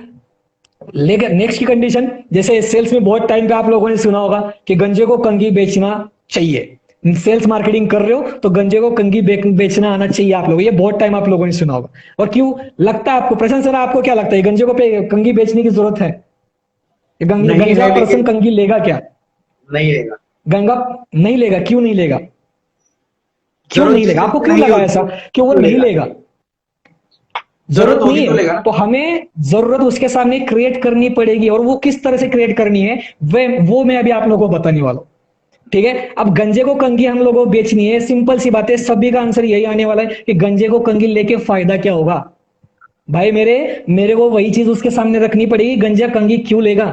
Speaker 2: लेकर नेक्स्ट की कंडीशन, जैसे सेल्स में बहुत टाइम पे आप लोगों ने सुना होगा कि गंजे को कंघी बेचना चाहिए। सेल्स मार्केटिंग कर रहे हो तो गंजे को कंघी बेचना आना चाहिए आप लोगों, ये बहुत टाइम आप लोगों ने सुना होगा। और क्यों लगता है आपको, प्रशांत सर आपको क्या लगता है गंजे को कंघी बेचने की जरूरत है?
Speaker 1: नहीं
Speaker 2: गंजा
Speaker 1: है,
Speaker 2: पर्सन
Speaker 1: लेकिन
Speaker 2: कंघी लेगा क्या?
Speaker 1: नहीं रहेगा।
Speaker 2: गंगा नहीं लेगा, क्यों नहीं लेगा? क्यों
Speaker 1: जरूरत
Speaker 2: नहीं लेगा?
Speaker 1: जिसको
Speaker 2: आपको
Speaker 1: पूरी
Speaker 2: क्यों
Speaker 1: नहीं
Speaker 2: लगा
Speaker 1: होगी
Speaker 2: ऐसा कि वो
Speaker 1: तो
Speaker 2: नहीं
Speaker 1: लेगा।
Speaker 2: लेगा?
Speaker 1: जरूरत
Speaker 2: जरूरत
Speaker 1: होगी
Speaker 2: नहीं
Speaker 1: तो लेगा
Speaker 2: है
Speaker 1: ना।
Speaker 2: तो हमें जरूरत उसके सामने क्रिएट करनी पड़ेगी, और वो किस तरह से क्रिएट करनी है वो मैं अभी आप लोगों को बताने वाला हूं। ठीक है, अब गंजे को कंघी हम लोगों को बेचनी है, सिंपल सी बात है, सभी का आंसर यही आने वाला है कि गंजे को कंघी लेके फायदा क्या होगा। भाई मेरे को वही चीज उसके सामने रखनी पड़ेगी, गंजा कंघी क्यों लेगा।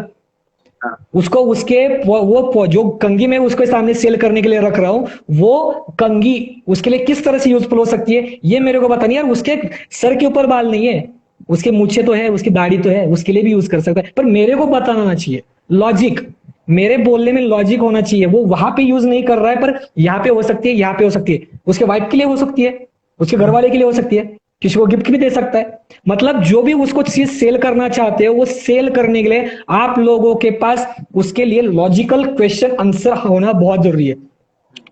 Speaker 1: हाँ।
Speaker 2: उसको उसके वो जो कंघी मैं उसके सामने सेल करने के लिए रख रहा हूं, वो कंघी उसके लिए किस तरह से यूजफुल हो सकती है ये मेरे को बतानी है। यार उसके सर के ऊपर बाल नहीं है, उसके मूछे तो है, उसकी दाढ़ी तो है, उसके लिए भी यूज कर सकता है, पर मेरे को बताना ना चाहिए लॉजिक, मेरे बोलने में लॉजिक होना चाहिए। वो वहां पे यूज नहीं कर रहा है, पर यहाँ पे हो सकती है, यहाँ पे हो सकती है, उसके वाइफ के लिए हो सकती है, उसके घर वाले के लिए हो सकती है, किसी को गिफ्ट भी दे सकता है। मतलब जो भी उसको चीज सेल करना चाहते हो, वो सेल करने के लिए आप लोगों के पास उसके लिए लॉजिकल क्वेश्चन आंसर होना बहुत जरूरी है,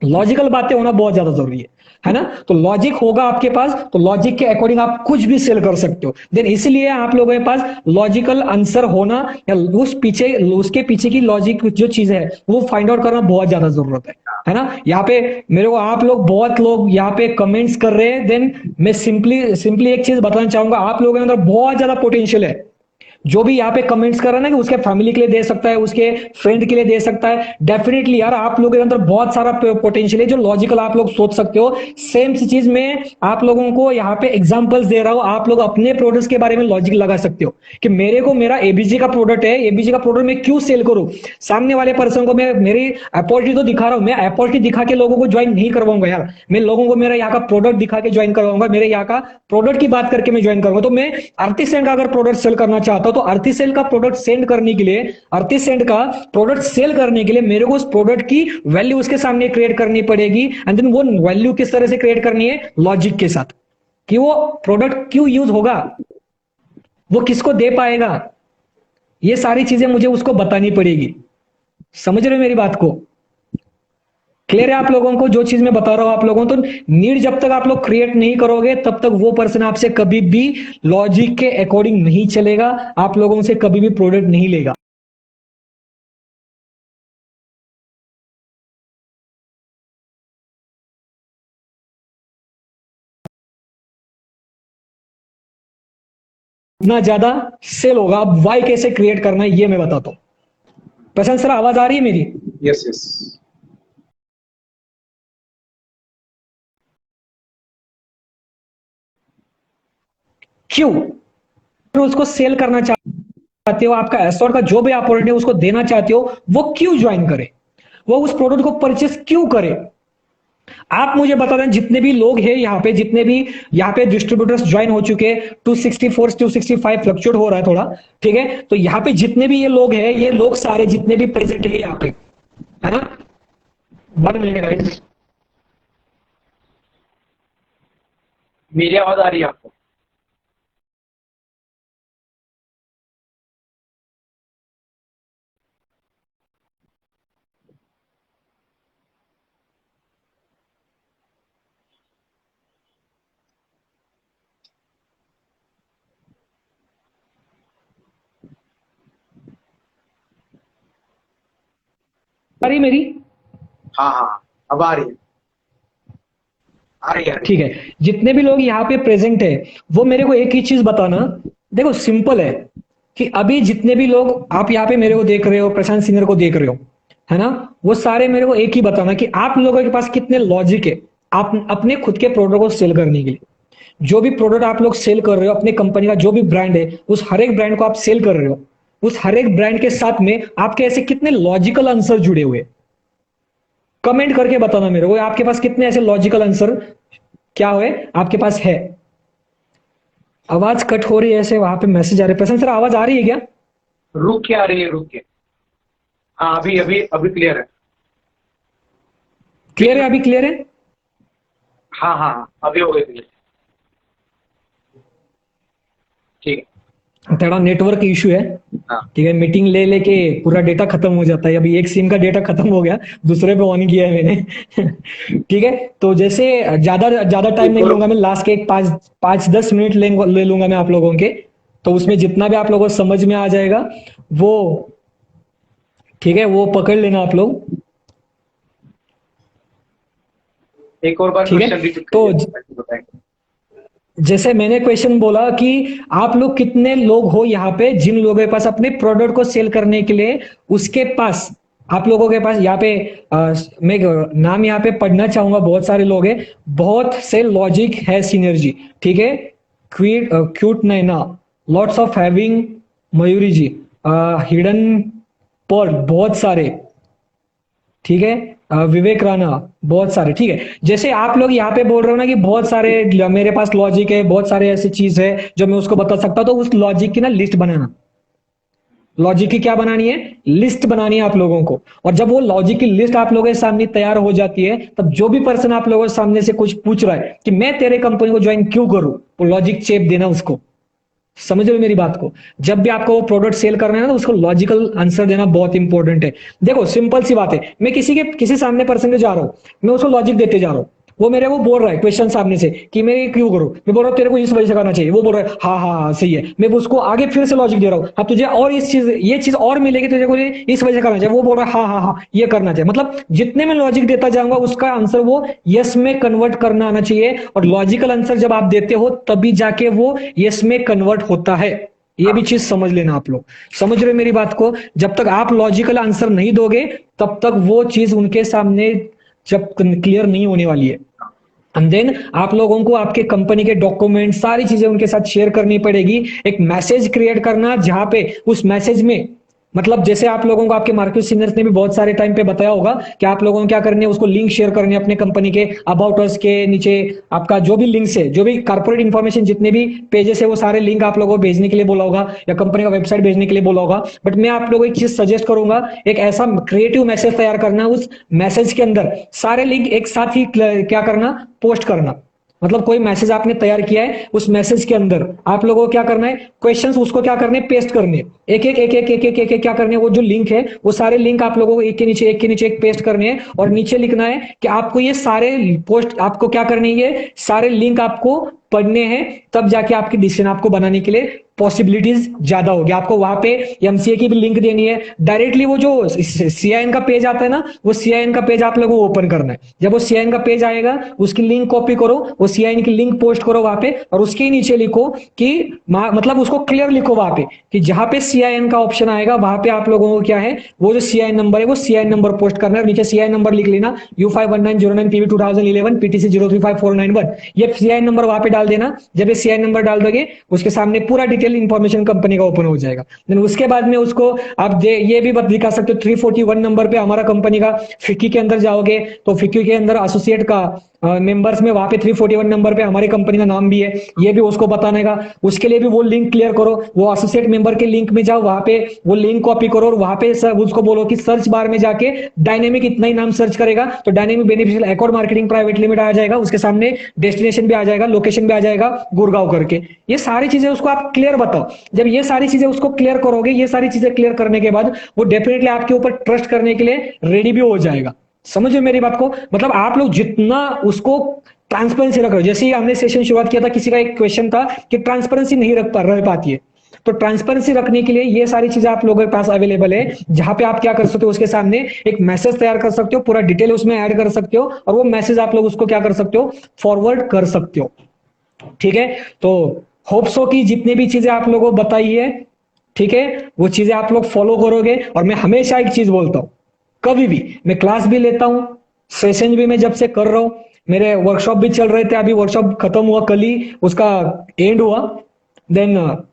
Speaker 2: लॉजिकल बातें होना बहुत ज्यादा जरूरी है ना। तो लॉजिक होगा आपके पास तो लॉजिक के अकॉर्डिंग आप कुछ भी सेल कर सकते हो। देन इसलिए आप लोगों के पास लॉजिकल आंसर होना या उसके पीछे की लॉजिक जो चीज है वो फाइंड आउट करना बहुत ज्यादा जरूरत है ना। यहाँ पे मेरे को आप लोग बहुत लोग यहाँ पे कमेंट्स कर रहे हैं, देन मैं सिंपली सिंपली एक चीज बताना चाहूंगा, आप लोगों के अंदर बहुत ज्यादा पोटेंशियल है। जो भी यहाँ पे कमेंट्स कर रहा है ना कि उसके फैमिली के लिए दे सकता है, उसके फ्रेंड के लिए दे सकता है, डेफिनेटली यार आप लोगों के अंदर बहुत सारा पोटेंशियल है जो लॉजिकल आप लोग सोच सकते हो। सेम चीज में आप लोगों को यहाँ पे एग्जांपल्स दे रहा हूं, आप लोग अपने प्रोडक्ट्स के बारे में लॉजिक लगा सकते हो कि मेरे को मेरा एबीजी का प्रोडक्ट है, एबीजी का प्रोडक्ट मैं क्यों सेल करूं। सामने वाले पर्सन को मैं मेरी अपॉर्चुनिटी तो दिखा रहा हूं, मैं अपॉर्चुनिटी दिखा के लोगों को ज्वाइन नहीं करवाऊंगा यार, मैं लोगों को मेरा यहाँ का प्रोडक्ट दिखा के ज्वाइन करवाऊंगा, मेरे यहाँ का प्रोडक्ट की बात करके मैं ज्वाइन करूंगा। तो मैं आर्टिसेंट का अगर प्रोडक्ट सेल करना चाहता हूं तो आर्टिसेंट का प्रोडक्ट सेंड करने के लिए, आर्टिसेंट का प्रोडक्ट सेल करने के लिए मेरे को उस प्रोडक्ट की वैल्यू उसके सामने क्रिएट करनी पड़ेगी। एंड देन वो वैल्यू किस तरह से क्रिएट करनी है, लॉजिक के साथ, कि वो प्रोडक्ट क्यों यूज होगा, वो किसको दे पाएगा, ये सारी चीजें मुझे उसको बतानी पड़ेगी। समझ रहे हो मेरी बात को? क्लियर है आप लोगों को जो चीज मैं बता रहा हूं आप लोगों को? तो नीड जब तक आप लोग क्रिएट नहीं करोगे तब तक वो पर्सन आपसे कभी भी लॉजिक के अकॉर्डिंग नहीं चलेगा, आप लोगों से कभी भी प्रोडक्ट नहीं लेगा। इतना ज्यादा सेल होगा। अब वाई कैसे क्रिएट करना है ये मैं बताता हूं। प्रशांत सर आवाज आ रही है मेरी?
Speaker 1: Yes yes.
Speaker 2: क्यों उसको सेल करना चाहते हो, आपका एस्टोर का जो भी अपॉर्चुनिटी उसको देना चाहते हो, वो क्यों ज्वाइन करे, वो उस प्रोडक्ट को परचेस क्यों करे। आप मुझे बता दें जितने भी लोग हैं यहाँ पे, जितने भी यहाँ पे डिस्ट्रीब्यूटर्स ज्वाइन हो चुके हैं, 264 265 फ्लक्चुएट हो रहा है थोड़ा, ठीक है। तो यहाँ पे जितने भी ये लोग हैं, ये लोग सारे जितने भी प्रेजेंट है यहाँ पे, है ना। 1 मिनट गाइस, मेरी आवाज आ रही है आपको? आ रही मेरी?
Speaker 1: हाँ हाँ, अब आ रही है, आ रही है, आ रही
Speaker 2: ठीक है, जितने भी लोग यहाँ पे प्रेजेंट है वो मेरे को एक ही चीज बताना। देखो सिंपल है कि अभी जितने भी लोग आप यहाँ पे मेरे को देख रहे हो, प्रशांत सीनियर को देख रहे हो, है ना, वो सारे मेरे को एक ही बताना कि आप लोगों के पास कितने लॉजिक है आप अपने खुद के प्रोडक्ट को सेल करने के लिए। जो भी प्रोडक्ट आप लोग सेल कर रहे हो, अपने कंपनी का जो भी ब्रांड है, उस हर एक ब्रांड को आप सेल कर रहे हो, उस हर एक ब्रांड के साथ में आपके ऐसे कितने लॉजिकल आंसर जुड़े हुए, कमेंट करके बताना मेरे को आपके पास कितने ऐसे लॉजिकल आंसर क्या हुए आपके पास है। आवाज कट हो रही है ऐसे, वहां पे मैसेज आ रहे हैं। प्रशांत सर आवाज आ रही है क्या?
Speaker 1: रुक के आ रही है, रुक के। हाँ, अभी अभी अभी क्लियर है।
Speaker 2: क्लियर है, अभी क्लियर है।
Speaker 1: हाँ हाँ हाँ, अभी हो गए क्लियर। ठीक
Speaker 2: थोड़ा नेटवर्क इशू है।
Speaker 1: है। हाँ,
Speaker 2: ठीक है, मीटिंग ले लेके पूरा डेटा खत्म हो जाता है। अभी एक सिम का डेटा खत्म हो गया, दूसरे पे ऑन किया है मैंने। ठीक है, तो जैसे ज्यादा ज्यादा टाइम नहीं लूंगा मैं, लास्ट के एक 5-10 मिनट ले लूंगा मैं आप लोगों के। तो उसमें जितना भी आप लोगों को समझ में आ जाएगा वो, ठीक है, वो पकड़ लेना आप लोग।
Speaker 1: एक और बार
Speaker 2: ठीक है,
Speaker 1: क्वेश्चन रिपीट
Speaker 2: तो
Speaker 1: करिए, ताकि बताएंगे।
Speaker 2: जैसे मैंने क्वेश्चन बोला कि आप लोग कितने लोग हो यहाँ पे जिन लोगों के पास अपने प्रोडक्ट को सेल करने के लिए, उसके पास आप लोगों के पास यहाँ पे मैं नाम यहाँ पे पढ़ना चाहूंगा, बहुत सारे लोग हैं, बहुत से लॉजिक है सिनर्जी। ठीक है, cute Naina, lots of having, Mayuri ji, hidden pearl, बहुत सारे। ठीक है, विवेक राणा, बहुत सारे। ठीक है, जैसे आप लोग यहाँ पे बोल रहे हो ना कि बहुत सारे मेरे पास लॉजिक है, बहुत सारे ऐसी चीज है जो मैं उसको बता सकता हूं, तो उस लॉजिक की ना लिस्ट बनाना। लॉजिक की क्या बनानी है? लिस्ट बनानी है आप लोगों को। और जब वो लॉजिक की लिस्ट आप लोगों के सामने तैयार हो जाती है, तब जो भी पर्सन आप लोगों के सामने से कुछ पूछ रहा है कि मैं तेरे कंपनी को ज्वाइन क्यों करूं, वो लॉजिक चेप देना उसको। समझ रहे हो मेरी बात को? जब भी आपको प्रोडक्ट सेल करना है ना, तो उसको लॉजिकल आंसर देना बहुत इंपॉर्टेंट है। देखो सिंपल सी बात है, मैं किसी सामने पर्सन के जा रहा हूं, मैं उसको लॉजिक देते जा रहा हूं, वो बोल रहा है क्वेश्चन सामने से कि मैं ये क्यों करूं, मैं बोल रहा हूँ तेरे को इस वजह से करना चाहिए, वो बोल रहा है हाँ हाँ हाँ सही है, मैं उसको आगे फिर से लॉजिक दे रहा हूँ, हाँ तुझे और ये चीज और मिलेगी तुझे को, इस वजह से करना चाहिए, वो बोल रहा है हाँ हाँ हाँ ये करना चाहिए। मतलब जितने में लॉजिक देता जाऊंगा उसका आंसर वो यस में कन्वर्ट करना आना चाहिए। और लॉजिकल आंसर जब आप देते हो तभी जाके वो यस में कन्वर्ट होता है। ये भी चीज समझ लेना आप लोग। समझ रहे हो मेरी बात को? जब तक आप लॉजिकल आंसर नहीं दोगे तब तक वो चीज उनके सामने जब क्लियर नहीं होने वाली है। एंड देन आप लोगों को आपके कंपनी के डॉक्यूमेंट सारी चीजें उनके साथ शेयर करनी पड़ेगी। एक मैसेज क्रिएट करना जहां पे उस मैसेज में, मतलब जैसे आप लोगों को आपके मार्केट सीनियर्स ने भी बहुत सारे टाइम पे बताया होगा कि आप लोगों को क्या करने है, उसको लिंक शेयर करने अपने कंपनी के अबाउट अस के नीचे। आपका जो भी लिंक्स है, जो भी कारपोरेट इंफॉर्मेशन जितने भी पेजेस है, वो सारे लिंक आप लोगों को भेजने के लिए बोला होगा या कंपनी का वेबसाइट भेजने के लिए बोला होगा। बट मैं आप लोगों को एक चीज सजेस्ट करूंगा, एक ऐसा क्रिएटिव मैसेज तैयार करना, उस मैसेज के अंदर सारे लिंक एक साथ ही क्या करना, पोस्ट करना। मतलब कोई मैसेज आपने तैयार किया है, उस मैसेज के अंदर आप लोगों को क्या करना है, क्वेश्चंस उसको क्या करने, पेस्ट करने, एक एक क्या करने, वो जो लिंक है वो सारे लिंक आप लोगों को एक के नीचे एक पेस्ट करने हैं। और नीचे लिखना है कि आपको ये सारे पोस्ट आपको क्या करनी है, ये सारे लिंक आपको पढ़ने हैं, तब जाके आपकी डिसीजन आपको बनाने के लिए पॉसिबिलिटीज ज्यादा होगी। आपको वहां पे एमसीए की भी लिंक देनी है। डायरेक्टली वो जो सीआईएन का पेज आता है ना, वो सीआईएन का पेज आप लोगों को ओपन करना है। जब वो सीआईएन का पेज आएगा उसकी लिंक कॉपी करो, वो सीआईएन की लिंक पोस्ट करो वहां पे, और उसके ही नीचे लिखो कि मतलब उसको क्लियर लिखो वहां पे कि जहां पे सीआईएन का ऑप्शन आएगा वहां पे आप लोगों को क्या है, वो जो सीआईएन नंबर है वो सीआईएन नंबर पोस्ट करना है। नीचे सीआईएन नंबर लिख लेना U519009PV2011 PTC035491, ये सीआईएन नंबर वहां पे डाल देना। जब ये सीआईएन नंबर डाल दोगे उसके सामने पूरा डिटेल इंफॉर्मेशन कंपनी का ओपन हो जाएगा। देन उसके बाद में उसको आप ये भी दिखा सकते हो, 341 नंबर पे हमारा कंपनी का फिक्की के अंदर जाओगे तो फिक्की के अंदर एसोसिएट का मेंबर्स में वहां पे 341 नंबर पे हमारी कंपनी का नाम भी है, ये भी उसको बताने का। उसके लिए भी वो लिंक क्लियर करो, वो एसोसिएट मेंबर के लिंक में जाओ, वहां पे वो लिंक कॉपी करो और वहां पे उसको बोलो कि सर्च बार में जाके डायनेमिक इतना ही नाम सर्च करेगा तो dynamic beneficial accord marketing private limited आ जाएगा, उसके सामने डेस्टिनेशन भी आ जाएगा, लोकेशन भी आ जाएगा गुड़गांव करके। ये सारी चीजें उसको आप क्लियर बताओ। जब ये सारी चीजें उसको क्लियर करोगे, ये सारी चीजें क्लियर करने के बाद वो डेफिनेटली आपके ऊपर ट्रस्ट करने के लिए रेडी भी हो जाएगा। समझो मेरी बात को? मतलब आप लोग जितना उसको ट्रांसपेरेंसी रख रहे हो, जैसे ही हमने सेशन शुरुआत किया था किसी का एक क्वेश्चन था कि ट्रांसपेरेंसी नहीं रह पाती है, तो ट्रांसपेरेंसी रखने के लिए ये सारी चीजें आप लोगों के पास अवेलेबल है, जहां पे आप क्या कर सकते हो, उसके सामने एक मैसेज तैयार कर सकते हो, पूरा डिटेल उसमें ऐड कर सकते हो और वो मैसेज आप लोग उसको क्या कर सकते हो, फॉरवर्ड कर सकते हो। ठीक है, तो होप सो कि जितनी भी चीजें आप लोगों को बताई है ठीक है, वो चीजें आप लोग फॉलो करोगे। और मैं हमेशा एक चीज बोलता हूँ, कभी भी मैं क्लास भी लेता हूँ, सेशन भी मैं जब से कर रहा हूँ, मेरे वर्कशॉप भी चल रहे थे, अभी वर्कशॉप खत्म हुआ कल ही, उसका एंड हुआ। देन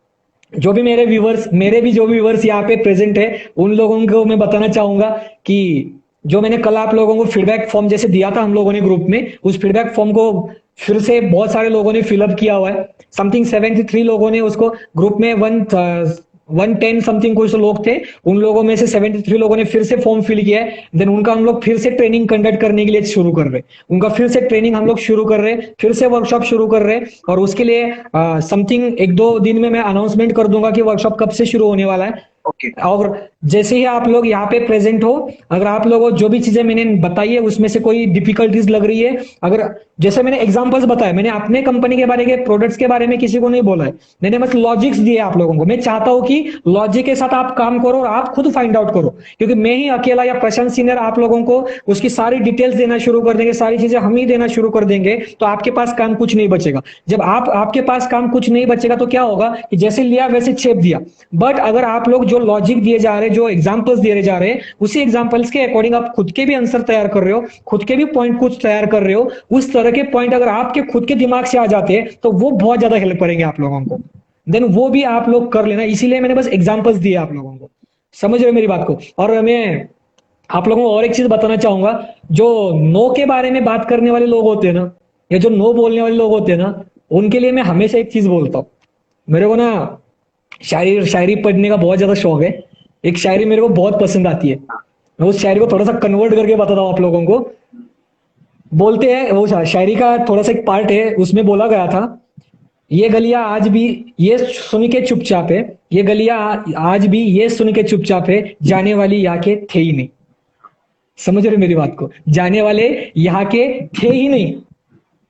Speaker 2: जो भी मेरे व्यूवर्स, मेरे भी जो भी व्यूवर्स यहाँ पे प्रेजेंट है, उन लोगों को मैं बताना चाहूंगा कि जो मैंने कल आप लोगों को फीडबैक फॉर्म जैसे दिया था हम लोगों ने ग्रुप में, उस फीडबैक फॉर्म को फिर से बहुत सारे लोगों ने फिलअप किया हुआ है। समथिंग 73 लोगों ने उसको ग्रुप में 110 समथिंग कुछ लोग थे, उन लोगों में से 73 लोगों ने फिर से फॉर्म फिल किया है। देन उनका हम लोग फिर से ट्रेनिंग कंडक्ट करने के लिए शुरू कर रहे हैं, उनका फिर से ट्रेनिंग हम लोग शुरू कर रहे हैं, फिर से वर्कशॉप शुरू कर रहे हैं। और उसके लिए समथिंग 1-2 दिन में मैं अनाउंसमेंट कर दूंगा कि वर्कशॉप कब से शुरू होने वाला है।
Speaker 1: ओके।
Speaker 2: और जैसे ही आप लोग यहाँ पे प्रेजेंट हो, अगर आप लोगों को जो भी चीजें मैंने बताई है उसमें से कोई डिफिकल्टीज लग रही है, अगर जैसे मैंने एग्जांपल्स बताया, मैंने अपने कंपनी के बारे के प्रोडक्ट्स के बारे में किसी को नहीं बोला है, मैंने बस लॉजिक्स दिए आप लोगों को। मैं चाहता हूं कि लॉजिक के साथ आप काम करो और आप खुद फाइंड आउट करो, क्योंकि मैं ही अकेला या प्रशांत सीनियर आप लोगों को उसकी सारी डिटेल्स देना शुरू कर देंगे, सारी चीजें हम ही देना शुरू कर देंगे, तो आपके पास काम कुछ नहीं बचेगा। जब आपके पास काम कुछ नहीं बचेगा तो क्या होगा कि जैसे लिया वैसे छेप दिया। बट अगर आप लोग जो लॉजिक दिए जा रहे हैं, जो एग्जांपल्स दिए जा रहे हैं, उसी एग्जांपल्स के अकॉर्डिंग आप खुद के भी आंसर तैयार कर रहे हो, खुद के भी पॉइंट कुछ तैयार कर रहे हो, उस तरह के पॉइंट अगर आपके खुद के दिमाग से आ जाते हैं तो वो बहुत ज्यादा हेल्प करेंगे आप लोगों को। देन वो भी आप लोग कर लेना, इसीलिए मैंने बस एग्जांपल्स दिए आप लोगों को। समझ रहे हो मेरी बात को? और मैं आप लोगों को और एक चीज बताना चाहूंगा, जो नो के बारे में बात करने वाले लोग होते हैं ना, या जो नो बोलने वाले लोग होते हैं ना, उनके लिए मैं हमेशा एक चीज बोलता हूँ। मेरे को ना शायरी शायरी पढ़ने का बहुत ज्यादा शौक है। एक शायरी मेरे को बहुत पसंद आती है, मैं उस शायरी को थोड़ा सा कन्वर्ट करके बताता हूँ आप लोगों को। बोलते हैं, वो शायरी का थोड़ा सा एक पार्ट है, उसमें बोला गया था, ये गलियां आज भी ये सुन के चुपचाप है, ये गलियां आज भी ये सुन के चुपचाप है, जाने वाली यहाँ के थे ही नहीं। समझ रहे हो मेरी बात को? जाने वाले यहाँ के थे ही नहीं,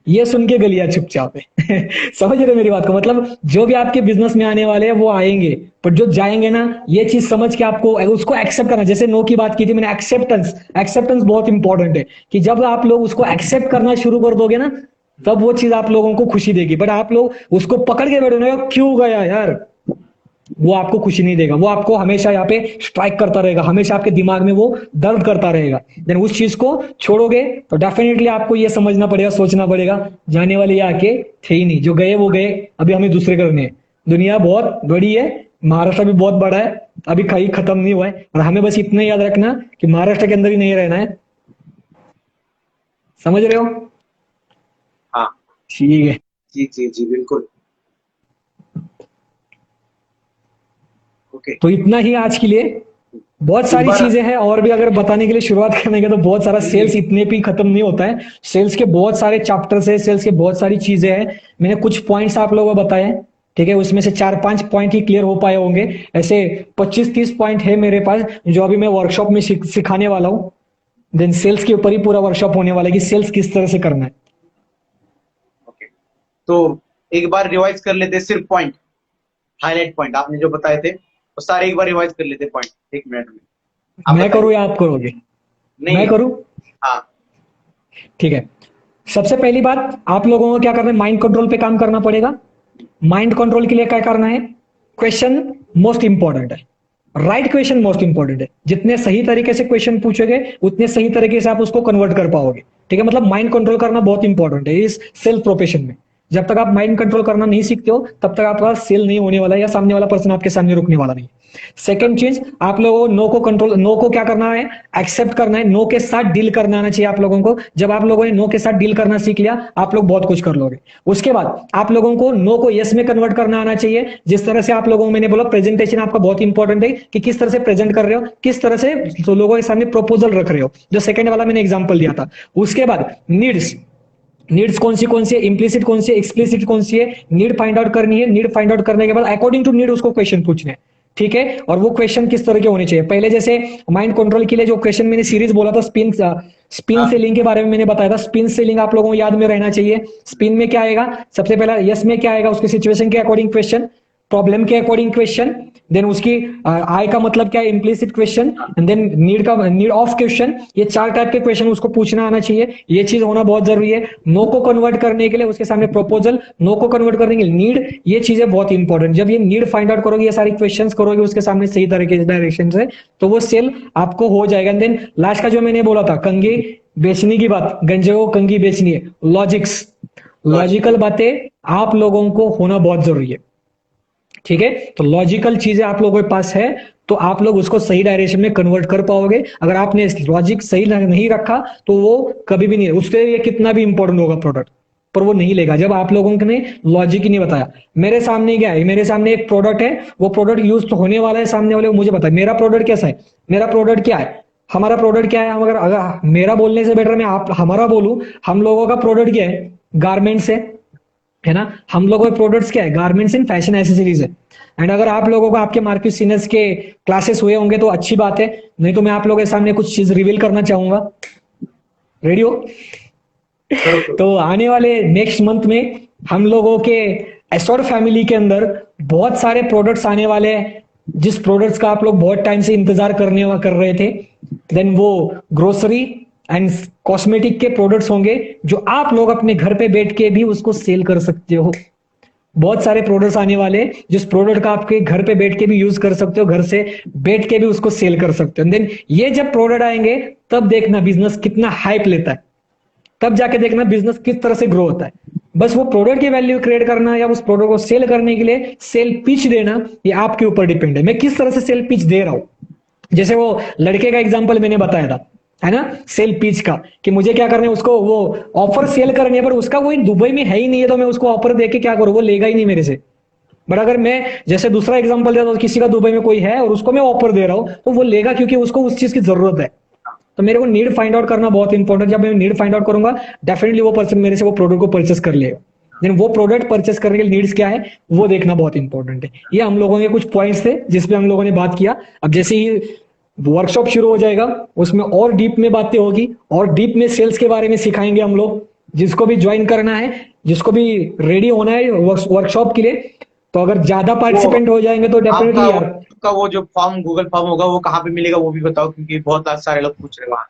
Speaker 2: ये सुन के गलियां चुपचाप है। समझ रहे हो मेरी बात को? मतलब जो भी आपके बिजनेस में आने वाले हैं वो आएंगे, पर जो जाएंगे ना, ये चीज समझ के आपको उसको एक्सेप्ट करना। जैसे नो की बात की थी मैंने, एक्सेप्टेंस, एक्सेप्टेंस बहुत इंपॉर्टेंट है, कि जब आप लोग उसको एक्सेप्ट करना शुरू कर दोगे ना, तब वो चीज आप लोगों को खुशी देगी। बट आप लोग उसको पकड़ के बैठोगे, क्यों गया यार, वो आपको खुशी नहीं देगा, वो आपको हमेशा यहाँ पे स्ट्राइक करता रहेगा, हमेशा आपके दिमाग में वो दर्द करता रहेगा। देन उस चीज को छोड़ोगे तो डेफिनेटली आपको ये समझना पड़ेगा, सोचना पड़ेगा, जाने वाले ये आके थे ही नहीं, जो गए वो गए, अभी हमें दूसरे करने हैं। दुनिया बहुत बड़ी है, महाराष्ट्र भी बहुत बड़ा है, अभी कहीं खत्म नहीं हुआ है, और हमें बस इतना याद रखना कि महाराष्ट्र के अंदर ही नहीं रहना है। समझ रहे हो?
Speaker 1: हाँ
Speaker 2: ठीक है,
Speaker 1: जी जी जी बिल्कुल। ओके।
Speaker 2: तो इतना ही आज के लिए। बहुत
Speaker 1: एक
Speaker 2: सारी
Speaker 1: बार
Speaker 2: चीजें हैं और भी अगर बताने के लिए शुरुआत करने के तो बहुत सारा, सेल्स इतने भी खत्म नहीं होता है, सेल्स के बहुत सारे चैप्टर्स है, सेल्स के बहुत सारी चीजें हैं। मैंने कुछ पॉइंट्स आप लोगों को बताए, ठीक है, उसमें से 4-5 पॉइंट ही क्लियर हो पाए होंगे, ऐसे 25-30 पॉइंट है मेरे पास जो अभी मैं वर्कशॉप में सिखाने वाला हूँ। देन सेल्स के ऊपर ही पूरा वर्कशॉप होने वाला है कि सेल्स किस तरह से करना है।
Speaker 1: ओके, तो एक बार रिवाइज कर लेते हैं, सिर्फ पॉइंट, हाईलाइट पॉइंट आपने जो बताए थे वो सारे एक बार रिवाइज कर लेते पॉइंट, 1 मिनट में। आप
Speaker 2: मैं
Speaker 1: बताइए।
Speaker 2: करूँ या आप करोगे?
Speaker 1: नहीं।
Speaker 2: मैं करूँ?
Speaker 1: हाँ।
Speaker 2: ठीक है। सबसे पहली बात, आप लोगों को क्या करना है, माइंड कंट्रोल पे काम करना पड़ेगा। माइंड कंट्रोल के लिए क्या करना है, क्वेश्चन मोस्ट इंपॉर्टेंट है, राइट क्वेश्चन मोस्ट इंपॉर्टेंट है। जितने सही तरीके से क्वेश्चन पूछोगे उतने सही तरीके से आप उसको कन्वर्ट कर पाओगे, ठीक है। मतलब माइंड कंट्रोल करना बहुत इंपॉर्टेंट है इस सेल्फ प्रोफेशन में। जब तक आप माइंड कंट्रोल करना नहीं सीखते हो तब तक आपका सेल नहीं होने वाला है, या सामने वाला पर्सन आपके सामने रुकने वाला नहीं। सेकेंड चीज, आप लोगों को नो को कंट्रोल, नो को क्या करना है, एक्सेप्ट करना है, नो के साथ डील करना आना चाहिए आप लोगों को। जब आप लोगों ने नो के साथ डील करना सीख लिया, आप लोग बहुत कुछ कर लोगे। उसके बाद आप लोगों को नो को यस में कन्वर्ट करना आना चाहिए। जिस तरह से आप लोगों को मैंने बोला, प्रेजेंटेशन आपका बहुत इंपॉर्टेंट है, कि किस तरह से प्रेजेंट कर रहे हो, किस तरह से तो लोगों के सामने प्रपोजल रख रहे हो, जो सेकंड वाला मैंने एग्जांपल दिया था। उसके बाद नीड्स, नीड्स कौन सी है, इंप्लिसिट कौन सी है, एक्सप्लिसिट कौन सी है, नीड फाइंड आउट करनी है। नीड फाइंड आउट करने के बाद अकॉर्डिंग टू नीड उसको क्वेश्चन पूछने हैं, ठीक है। और वो क्वेश्चन किस तरह के होने चाहिए, पहले जैसे माइंड कंट्रोल के लिए जो क्वेश्चन मैंने सीरीज बोला था, स्पिन
Speaker 1: हाँ।
Speaker 2: सेलिंग के बारे में मैंने बताया था। स्पिन सेलिंग आप लोगों को याद में रहना चाहिए। स्पिन में क्या आएगा, सबसे पहला यस में क्या आएगा, उसके सिचुएशन के अकॉर्डिंग क्वेश्चन, प्रॉब्लम के अकॉर्डिंग क्वेश्चन, देन उसकी आई का मतलब क्या है, implicit question, and then need of question. ये 4 टाइप के क्वेश्चन उसको पूछना आना चाहिए, ये चीज होना बहुत जरूरी है। नो को कन्वर्ट करने के लिए उसके सामने प्रपोजल, नो को कन्वर्ट करने के लिए नीड, ये चीजें बहुत इंपॉर्टेंट। जब ये नीड फाइंड आउट करोगे, ये सारी क्वेश्चंस करोगे उसके सामने सही तरीके से डायरेक्शन से, तो वो सेल आपको हो जाएगा। एंड देन लास्ट का जो मैंने बोला था कंगी बेचने की बात, गंजे को कंगी बेचनी है, लॉजिक्स, लॉजिकल बातें आप लोगों को होना बहुत जरूरी है, ठीक है। तो लॉजिकल चीजें आप लोगों के पास है तो आप लोग उसको सही डायरेक्शन में कन्वर्ट कर पाओगे। अगर आपने लॉजिक सही नहीं रखा तो वो कभी भी नहीं, उसके लिए कितना भी इंपॉर्टेंट होगा प्रोडक्ट, पर वो नहीं लेगा जब आप लोगों ने लॉजिक ही नहीं बताया। मेरे सामने क्या है, मेरे सामने एक प्रोडक्ट है, वो प्रोडक्ट यूज तो होने वाला है, सामने वाले को मुझे पता है मेरा प्रोडक्ट कैसा है, मेरा प्रोडक्ट क्या है, हमारा प्रोडक्ट क्या है। अगर मेरा बोलने से बेटर मैं आप हमारा बोलूं, हम लोगों का प्रोडक्ट क्या है, गारमेंट्स है ना। हम लोगों के प्रोडक्ट्स क्या है, गारमेंट्स एंड फैशन एसेसरीज है। एंड अगर आप लोगों को आपके मार्केट सीनियर्स के क्लासेस हुए होंगे तो अच्छी बात है, नहीं तो मैं आप लोगों के सामने कुछ चीज रिवील करना चाहूंगा। रेडी हो? तो आने वाले नेक्स्ट मंथ में हम लोगों के एसोर फैमिली के अंदर बहुत सारे प्रोडक्ट्स आने वाले हैं, जिस प्रोडक्ट्स का आप लोग बहुत टाइम से इंतजार कर रहे थे। देन वो ग्रोसरी एंड कॉस्मेटिक के प्रोडक्ट्स होंगे जो आप लोग अपने घर पे बैठ के भी उसको सेल कर सकते हो। बहुत सारे प्रोडक्ट्स आने वाले हैं जिस प्रोडक्ट का आपके घर पे बैठ के भी यूज कर सकते हो, घर से बैठ के भी उसको सेल कर सकते हो। देन ये जब प्रोडक्ट आएंगे तब देखना बिजनेस कितना हाइप लेता है, तब जाके देखना बिजनेस किस तरह से ग्रो होता है। बस वो प्रोडक्ट की वैल्यू क्रिएट करना या उस प्रोडक्ट को सेल करने के लिए सेल पिच देना, ये आपके ऊपर डिपेंड है मैं किस तरह से सेल पिच दे रहा हूं। जैसे वो लड़के का एग्जांपल मैंने बताया था, है ना, सेल पिच का, कि मुझे क्या करना है, उसको वो ऑफर सेल करनी है, पर उसका कोई दुबई में है ही नहीं है, तो मैं उसको ऑफर दे के क्या करूं, वो लेगा ही नहीं मेरे से। बट अगर मैं जैसे दूसरा एग्जांपल देता हूं, किसी का दुबई में कोई है और उसको मैं ऑफर दे रहा हूं, तो वो लेगा क्योंकि उसको उस चीज की जरूरत है। तो मेरे को नीड फाइंड आउट करना बहुत इंपॉर्टेंट। जब मैं नीड फाइंड आउट करूंगा डेफिनेटली वो पर्सन मेरे से वो प्रोडक्ट को परचेस कर लेगा। लेकिन वो प्रोडक्ट परचेस करने के लिए नीड्स क्या है वो देखना बहुत इंपॉर्टेंट है। ये हम लोगों के कुछ पॉइंट्स थे जिसपे हम लोगों ने बात किया। अब जैसे ही वर्कशॉप शुरू हो जाएगा उसमें और डीप में बातें होगी और डीप में सेल्स के बारे में सिखाएंगे हम लोग। जिसको भी ज्वाइन करना है, जिसको भी रेडी होना है वर्कशॉप के लिए, तो अगर ज्यादा पार्टिसिपेंट हो जाएंगे तो डेफिनेटली यार।
Speaker 1: आपका वो जो फॉर्म गूगल फॉर्म होगा वो कहाँ पे मिलेगा वो भी बताओ, क्योंकि बहुत सारे लोग पूछ रहे हैं वहां।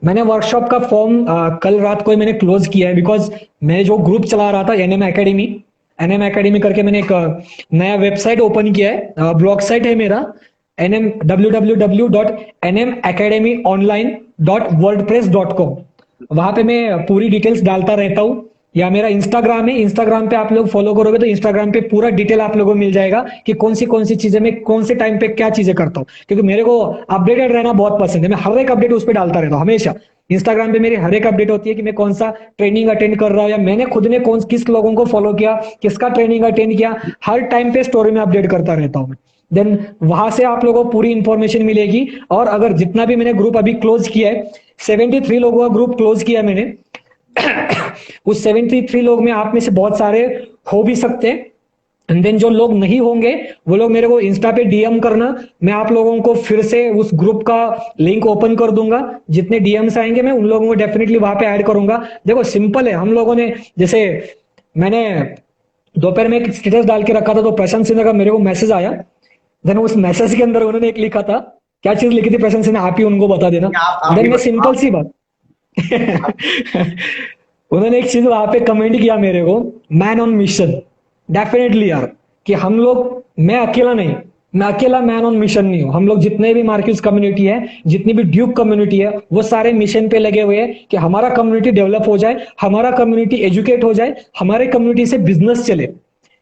Speaker 2: मैंने वर्कशॉप का फॉर्म कल रात को ही मैंने क्लोज किया है, बिकॉज मैं जो ग्रुप चला रहा था एनएम एकेडमी करके, मैंने एक नया वेबसाइट ओपन किया है, ब्लॉग साइट है मेरा nm www.nmacademyonline.wordpress.com। वहां पे मैं पूरी डिटेल्स डालता रहता हूँ, या मेरा इंस्टाग्राम है, इंस्टाग्राम पे आप लोग फॉलो करोगे तो इंस्टाग्राम पे पूरा डिटेल आप लोगों को मिल जाएगा कि कौन सी चीजें मैं कौन से टाइम पे क्या चीजें करता हूँ। क्योंकि मेरे को अपडेटेड रहना बहुत पसंद है, मैं हर एक अपडेट उस पर डालता रहता हूँ हमेशा। इंस्टाग्राम पे मेरी हर एक अपडेट होती है कि मैं कौन सा ट्रेनिंग अटेंड कर रहा हूँ, या मैंने खुद ने किस लोगों को फॉलो किया, किसका ट्रेनिंग अटेंड किया, हर टाइम पे स्टोरी में अपडेट करता रहता हूँ। देन वहां से आप लोगों को पूरी इंफॉर्मेशन मिलेगी। और अगर जितना भी मैंने ग्रुप अभी क्लोज किया है, 73 लोगों का ग्रुप क्लोज किया मैंने उस 73 लोग में आप में से बहुत सारे हो भी सकते हैं। एंड देन जो लोग नहीं होंगे वो लोग मेरे को इंस्टा पे डीएम करना, मैं आप लोगों को फिर से उस ग्रुप का लिंक ओपन कर दूंगा। जितने डीएम्स आएंगे मैं उन लोगों को डेफिनेटली वहां पे ऐड करूंगा। देखो सिंपल है, हम लोगों ने जैसे मैंने दोपहर में एक स्टेटस डाल के रखा था तो प्रशांत सिन्हा का मेरे को मैसेज आया। देन उस मैसेज के अंदर उन्होंने एक लिखा था, क्या चीज लिखी थी प्रशांत सिन्हा, आप ही उनको बता देना। देन मैं सिंपल सी बात उन्होंने एक चीज वहां पे कमेंट किया मेरे को, मैन ऑन मिशन। डेफिनेटली यार, कि हम लोग, मैं अकेला मैन ऑन मिशन नहीं हूं। हम लोग जितने भी मार्केट्स कम्युनिटी है, जितनी भी ड्यूक कम्युनिटी है, वो सारे मिशन पे लगे हुए हैं कि हमारा कम्युनिटी डेवलप हो जाए, हमारा कम्युनिटी एजुकेट हो जाए, हमारे कम्युनिटी से बिजनेस चले।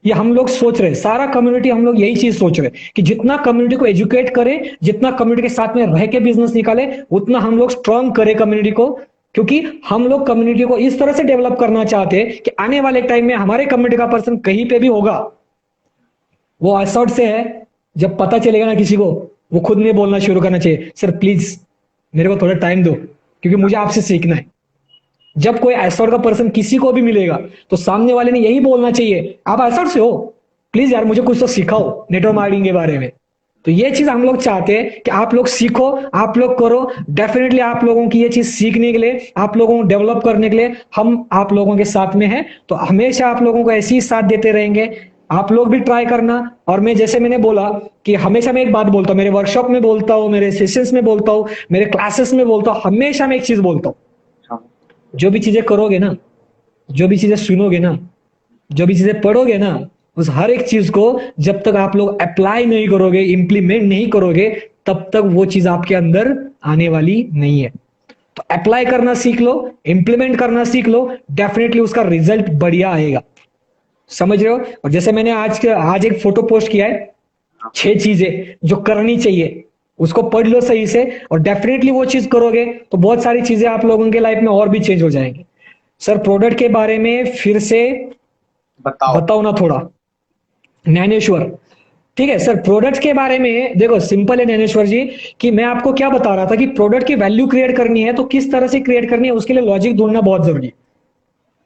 Speaker 2: ये हम लोग सोच रहे हैं, सारा कम्युनिटी हम लोग यही चीज सोच रहे हैं कि जितना कम्युनिटी को एजुकेट करें, जितना कम्युनिटी के साथ में रह के बिजनेस निकाले, उतना हम लोग स्ट्रांग करें कम्युनिटी को। क्योंकि हम लोग कम्युनिटी को इस तरह से डेवलप करना चाहते हैं कि आने वाले टाइम में हमारे कम्युनिटी का पर्सन कहीं पे भी होगा, वो असर्ट से है, जब पता चलेगा ना किसी को, वो खुद में बोलना शुरू करना चाहिए, सर प्लीज मेरे को थोड़ा टाइम दो क्योंकि मुझे आपसे सीखना है। जब कोई एसोर्ट का पर्सन किसी को भी मिलेगा तो सामने वाले ने यही बोलना चाहिए, आप एसोर्ट से हो, प्लीज यार मुझे कुछ तो सिखाओ नेटवर्क मार्केटिंग के बारे में। तो ये चीज हम लोग चाहते हैं कि आप लोग सीखो, आप लोग करो। डेफिनेटली आप लोगों की ये चीज सीखने के लिए, आप लोगों को डेवलप करने के लिए हम आप लोगों के साथ में हैं। तो हमेशा आप लोगों को ऐसे ही साथ देते रहेंगे। आप लोग भी ट्राई करना। और मैं जैसे मैंने बोला कि हमेशा मैं एक बात बोलता हूँ, मेरे वर्कशॉप में बोलता हूँ, मेरे सेशंस में बोलता हूँ, मेरे क्लासेस में बोलता हूँ, हमेशा मैं एक चीज बोलता हूँ,
Speaker 1: हाँ,
Speaker 2: जो भी चीजें करोगे ना, जो भी चीजें सुनोगे ना, जो भी चीजें पढ़ोगे ना, उस हर एक चीज को जब तक आप लोग अप्लाई नहीं करोगे, इंप्लीमेंट नहीं करोगे, तब तक वो चीज आपके अंदर आने वाली नहीं है। तो अप्लाई करना सीख लो, इंप्लीमेंट करना सीख लो, डेफिनेटली उसका रिजल्ट बढ़िया आएगा। समझ रहे हो? और जैसे मैंने आज एक फोटो पोस्ट किया है,
Speaker 1: हाँ।
Speaker 2: 6 चीजें जो करनी चाहिए, उसको पढ़ लो सही से, और डेफिनेटली वो चीज करोगे तो बहुत सारी चीजें आप लोगों के लाइफ में और भी चेंज हो जाएंगी। सर प्रोडक्ट के बारे में फिर से
Speaker 1: बताओ।
Speaker 2: बताओ ना थोड़ा, ज्ञानेश्वर। ठीक है सर, प्रोडक्ट के बारे में देखो सिंपल है ज्ञानेश्वर जी, कि मैं आपको क्या बता रहा था कि प्रोडक्ट की वैल्यू क्रिएट करनी है तो किस तरह से क्रिएट करनी है, उसके लिए लॉजिक ढूंढना बहुत जरूरी है।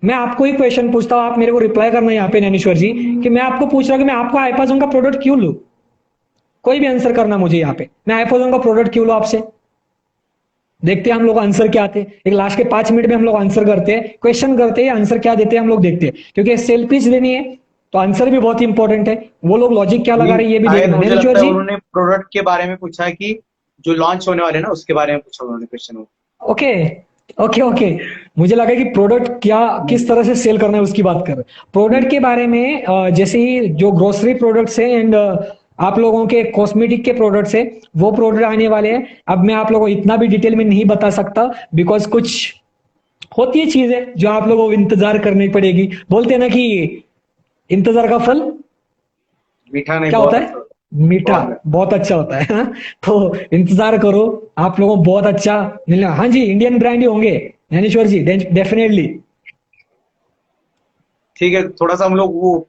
Speaker 2: मैं आपको ही क्वेश्चन पूछता हूं, आप मेरे को रिप्लाई करना यहाँ पे ज्ञानेश्वर जी, कि मैं आपको पूछ रहा हूं कि मैं आपको आईपाजोन का प्रोडक्ट क्यों लूं। कोई भी आंसर करना मुझे यहाँ पे, मैं आईपाजोन का प्रोडक्ट क्यों लूं आपसे। देखते हैं हम लोग आंसर क्या आते हैं, एक लास्ट के 5 मिनट में हम लोग आंसर करते हैं, क्वेश्चन करते हैं, आंसर क्या देते हैं हम लोग देखते हैं, क्योंकि सेल पिच देनी है तो आंसर भी बहुत इंपॉर्टेंट है। वो लोग लॉजिक क्या लगा
Speaker 1: नहीं,
Speaker 2: रहे हैं ये भी
Speaker 1: शायद
Speaker 2: देखना
Speaker 1: मुझे
Speaker 2: ज्ञानेश्वर
Speaker 1: लगता है
Speaker 2: जी।
Speaker 1: उन्होंने प्रोडक्ट के बारे में पूछा है कि जो लॉन्च होने वाले हैं ना उसके बारे में पूछा उन्होंने क्वेश्चन।
Speaker 2: ओके ओके ओके, मुझे लगा कि प्रोडक्ट क्या किस तरह से सेल करना है उसकी बात कर रहे हैं। प्रोडक्ट के बारे में जैसे ही जो ग्रोसरी प्रोडक्ट्स है एंड आप लोगों के कॉस्मेटिक के प्रोडक्ट्स है, वो प्रोडक्ट आने वाले हैं। अब मैं आप लोगों को इतना भी डिटेल में नहीं बता सकता, बिकॉज कुछ होती है चीजें जो आप लोगों को इंतजार करनी पड़ेगी। बोलते हैं ना कि इंतजार का फल
Speaker 1: मीठा नहीं,
Speaker 2: क्या
Speaker 1: बहुत
Speaker 2: होता
Speaker 1: अच्छा
Speaker 2: है,
Speaker 1: होता
Speaker 2: मीठा।
Speaker 1: है, बहुत।
Speaker 2: बहुत अच्छा होता है हाँ? तो इंतजार करो, आप लोगों को बहुत अच्छा मिलना। हाँ जी, इंडियन ब्रांड ही होंगे ज्ञानेश्वर जी, डेफिनेटली।
Speaker 1: ठीक है, थोड़ा सा हम लोग वो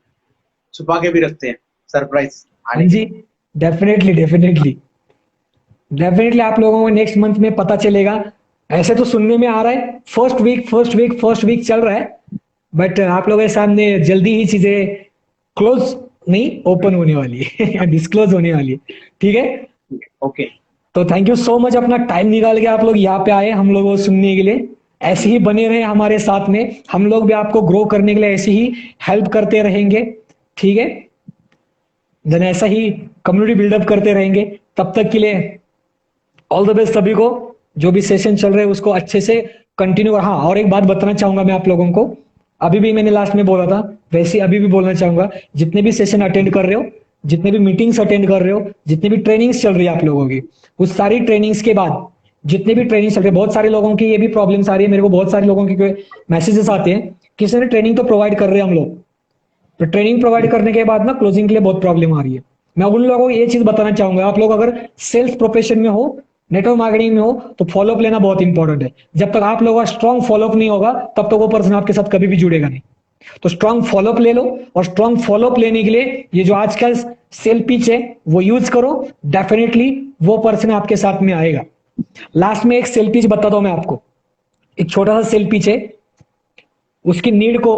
Speaker 1: छुपा के भी रखते हैं सरप्राइज
Speaker 2: हाँ
Speaker 1: आने के
Speaker 2: जी,
Speaker 1: लिए।
Speaker 2: डेफिनेटली डेफिनेटली डेफिनेटली आप लोगों को नेक्स्ट मंथ में पता चलेगा। ऐसे तो सुनने में आ रहा है फर्स्ट वीक चल रहा है, बट आप लोगों के सामने जल्दी ही चीजें क्लोज नहीं ओपन होने वाली है डिस्क्लोज होने वाली है। ठीक है,
Speaker 1: ओके।
Speaker 2: तो थैंक यू सो मच, अपना टाइम निकाल के आप लोग यहाँ पे आए हम लोगों को सुनने के लिए। ऐसे ही बने रहे हमारे साथ में, हम लोग भी आपको ग्रो करने के लिए ऐसे ही हेल्प करते रहेंगे। ठीक है, देन ऐसा ही कम्युनिटी बिल्डअप करते रहेंगे। तब तक के लिए ऑल द बेस्ट सभी को। जो भी सेशन चल रहे हैं उसको अच्छे से कंटिन्यू। हाँ, और एक बात बताना चाहूंगा मैं आप लोगों को, अभी भी मैंने लास्ट में बोला था, वैसे अभी भी बोलना चाहूंगा, जितने भी सेशन अटेंड कर रहे हो, जितने भी मीटिंग्स अटेंड कर रहे हो, जितने भी ट्रेनिंग्स चल रही है आप लोगों की, उस सारी ट्रेनिंग्स के बाद जितने भी ट्रेनिंग चल रहे हैं, बहुत सारे लोगों की ये भी प्रॉब्लम्स आ रही है मेरे को, बहुत सारे लोगों के मैसेजेस आते हैं कि सर ट्रेनिंग तो प्रोवाइड कर रहे हैं हम लोग, तो ट्रेनिंग प्रोवाइड करने के बाद ना क्लोजिंग के लिए बहुत प्रॉब्लम आ रही है। मैं उन लोगों को ये चीज बताना चाहूंगा, आप लोग अगर सेल्स प्रोफेशन में हो, नेटवर्क मार्केटिंग में हो, तो फॉलोअप लेना बहुत इंपॉर्टेंट है। जब तक आप लोगों का स्ट्रॉन्ग फॉलोअप नहीं होगा तब तक वो पर्सन आपके साथ कभी भी जुड़ेगा नहीं। तो स्ट्रॉन्ग फॉलोअप ले लो, और स्ट्रॉन्ग फॉलोअप लेने के लिए ये जो आजकल सेल पिच है वो यूज करो, डेफिनेटली वो पर्सन आपके साथ में आएगा। लास्ट में एक सेल पिच बताता हूं मैं आपको, एक छोटा सा सेल पिच है, उसकी नीड को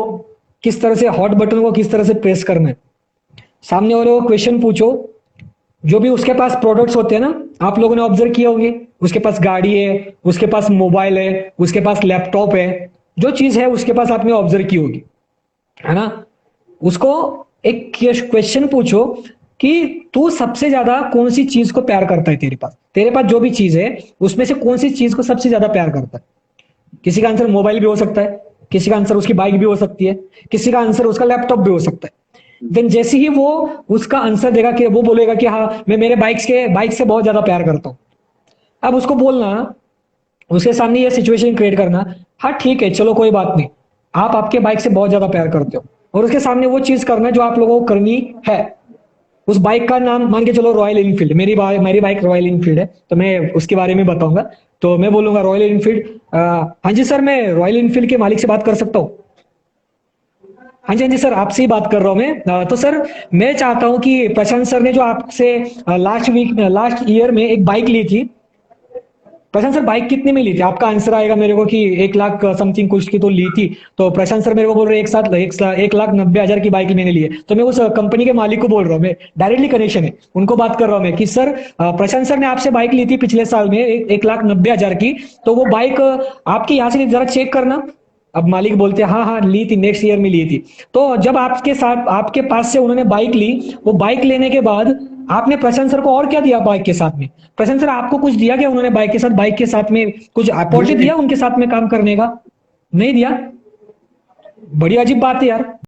Speaker 2: किस तरह से, हॉट बटन को किस तरह से प्रेस करना है। सामने वाले को क्वेश्चन पूछो, जो भी उसके पास प्रोडक्ट्स होते हैं ना, आप लोगों ने ऑब्जर्व किए होंगे, उसके पास गाड़ी है, उसके पास मोबाइल है, उसके पास लैपटॉप है, जो चीज है उसके पास आपने ऑब्जर्व की होगी, है ना। उसको एक क्वेश्चन पूछो कि तू सबसे ज्यादा कौन सी चीज को प्यार करता है, तेरे पास जो भी चीज है उसमें से कौन सी चीज को सबसे ज्यादा प्यार करता है। किसी का आंसर मोबाइल भी हो सकता है, किसी का आंसर उसकी बाइक भी हो सकती है, किसी का आंसर उसका लैपटॉप भी हो सकता है। देन जैसे ही वो उसका आंसर देगा कि वो बोलेगा कि हाँ मैं मेरे बाइक से बहुत ज्यादा प्यार करता हूँ, अब उसको बोलना, उसके सामने ये सिचुएशन क्रिएट करना, हाँ ठीक है चलो कोई बात नहीं, आप आपके बाइक से बहुत ज्यादा प्यार करते हो, और उसके सामने वो चीज करना जो आप लोगों को करनी है। उस बाइक का नाम मान के चलो रॉयल इनफील्ड, मेरी बाइक रॉयल इनफील्ड है, तो मैं उसके बारे में बताऊंगा। तो मैं बोलूंगा रॉयल इनफील्ड, हाँ जी सर मैं रॉयल इनफील्ड के मालिक से बात कर सकता हूँ। हाँ जी हाँ जी सर, आपसे ही बात कर रहा हूँ मैं। तो सर मैं चाहता हूँ कि प्रशांत सर ने जो आपसे लास्ट ईयर में एक बाइक ली थी, प्रशांत सर बाइक कितने में ली थी, आपका आंसर आएगा मेरे को कि 1 लाख समथिंग कुछ की तो ली थी। तो प्रशांत सर मेरे को बोल रहे हैं 1,90,000 की बाइक मैंने ली है, तो मैं उस कंपनी के मालिक को बोल रहा हूँ, मैं डायरेक्टली कनेक्शन है, उनको बात कर रहा हूँ मैं कि सर प्रशांत सर ने आपसे बाइक ली थी पिछले साल में 1,90,000 की, तो वो बाइक आपके यहाँ से जरा चेक करना, अब मालिक बोलते हैं हाँ हाँ ली थी, नेक्स्ट ईयर में ली थी। तो जब आपके साथ आपके पास से उन्होंने बाइक ली, वो बाइक लेने के बाद आपने प्रशांत सर को और क्या दिया बाइक के साथ में? प्रशांत सर आपको कुछ दिया क्या उन्होंने बाइक के साथ? बाइक के साथ में कुछ अपॉर्चुनिटी दिया उनके साथ में काम करने का? नहीं दिया। बड़ी अजीब बात है यार।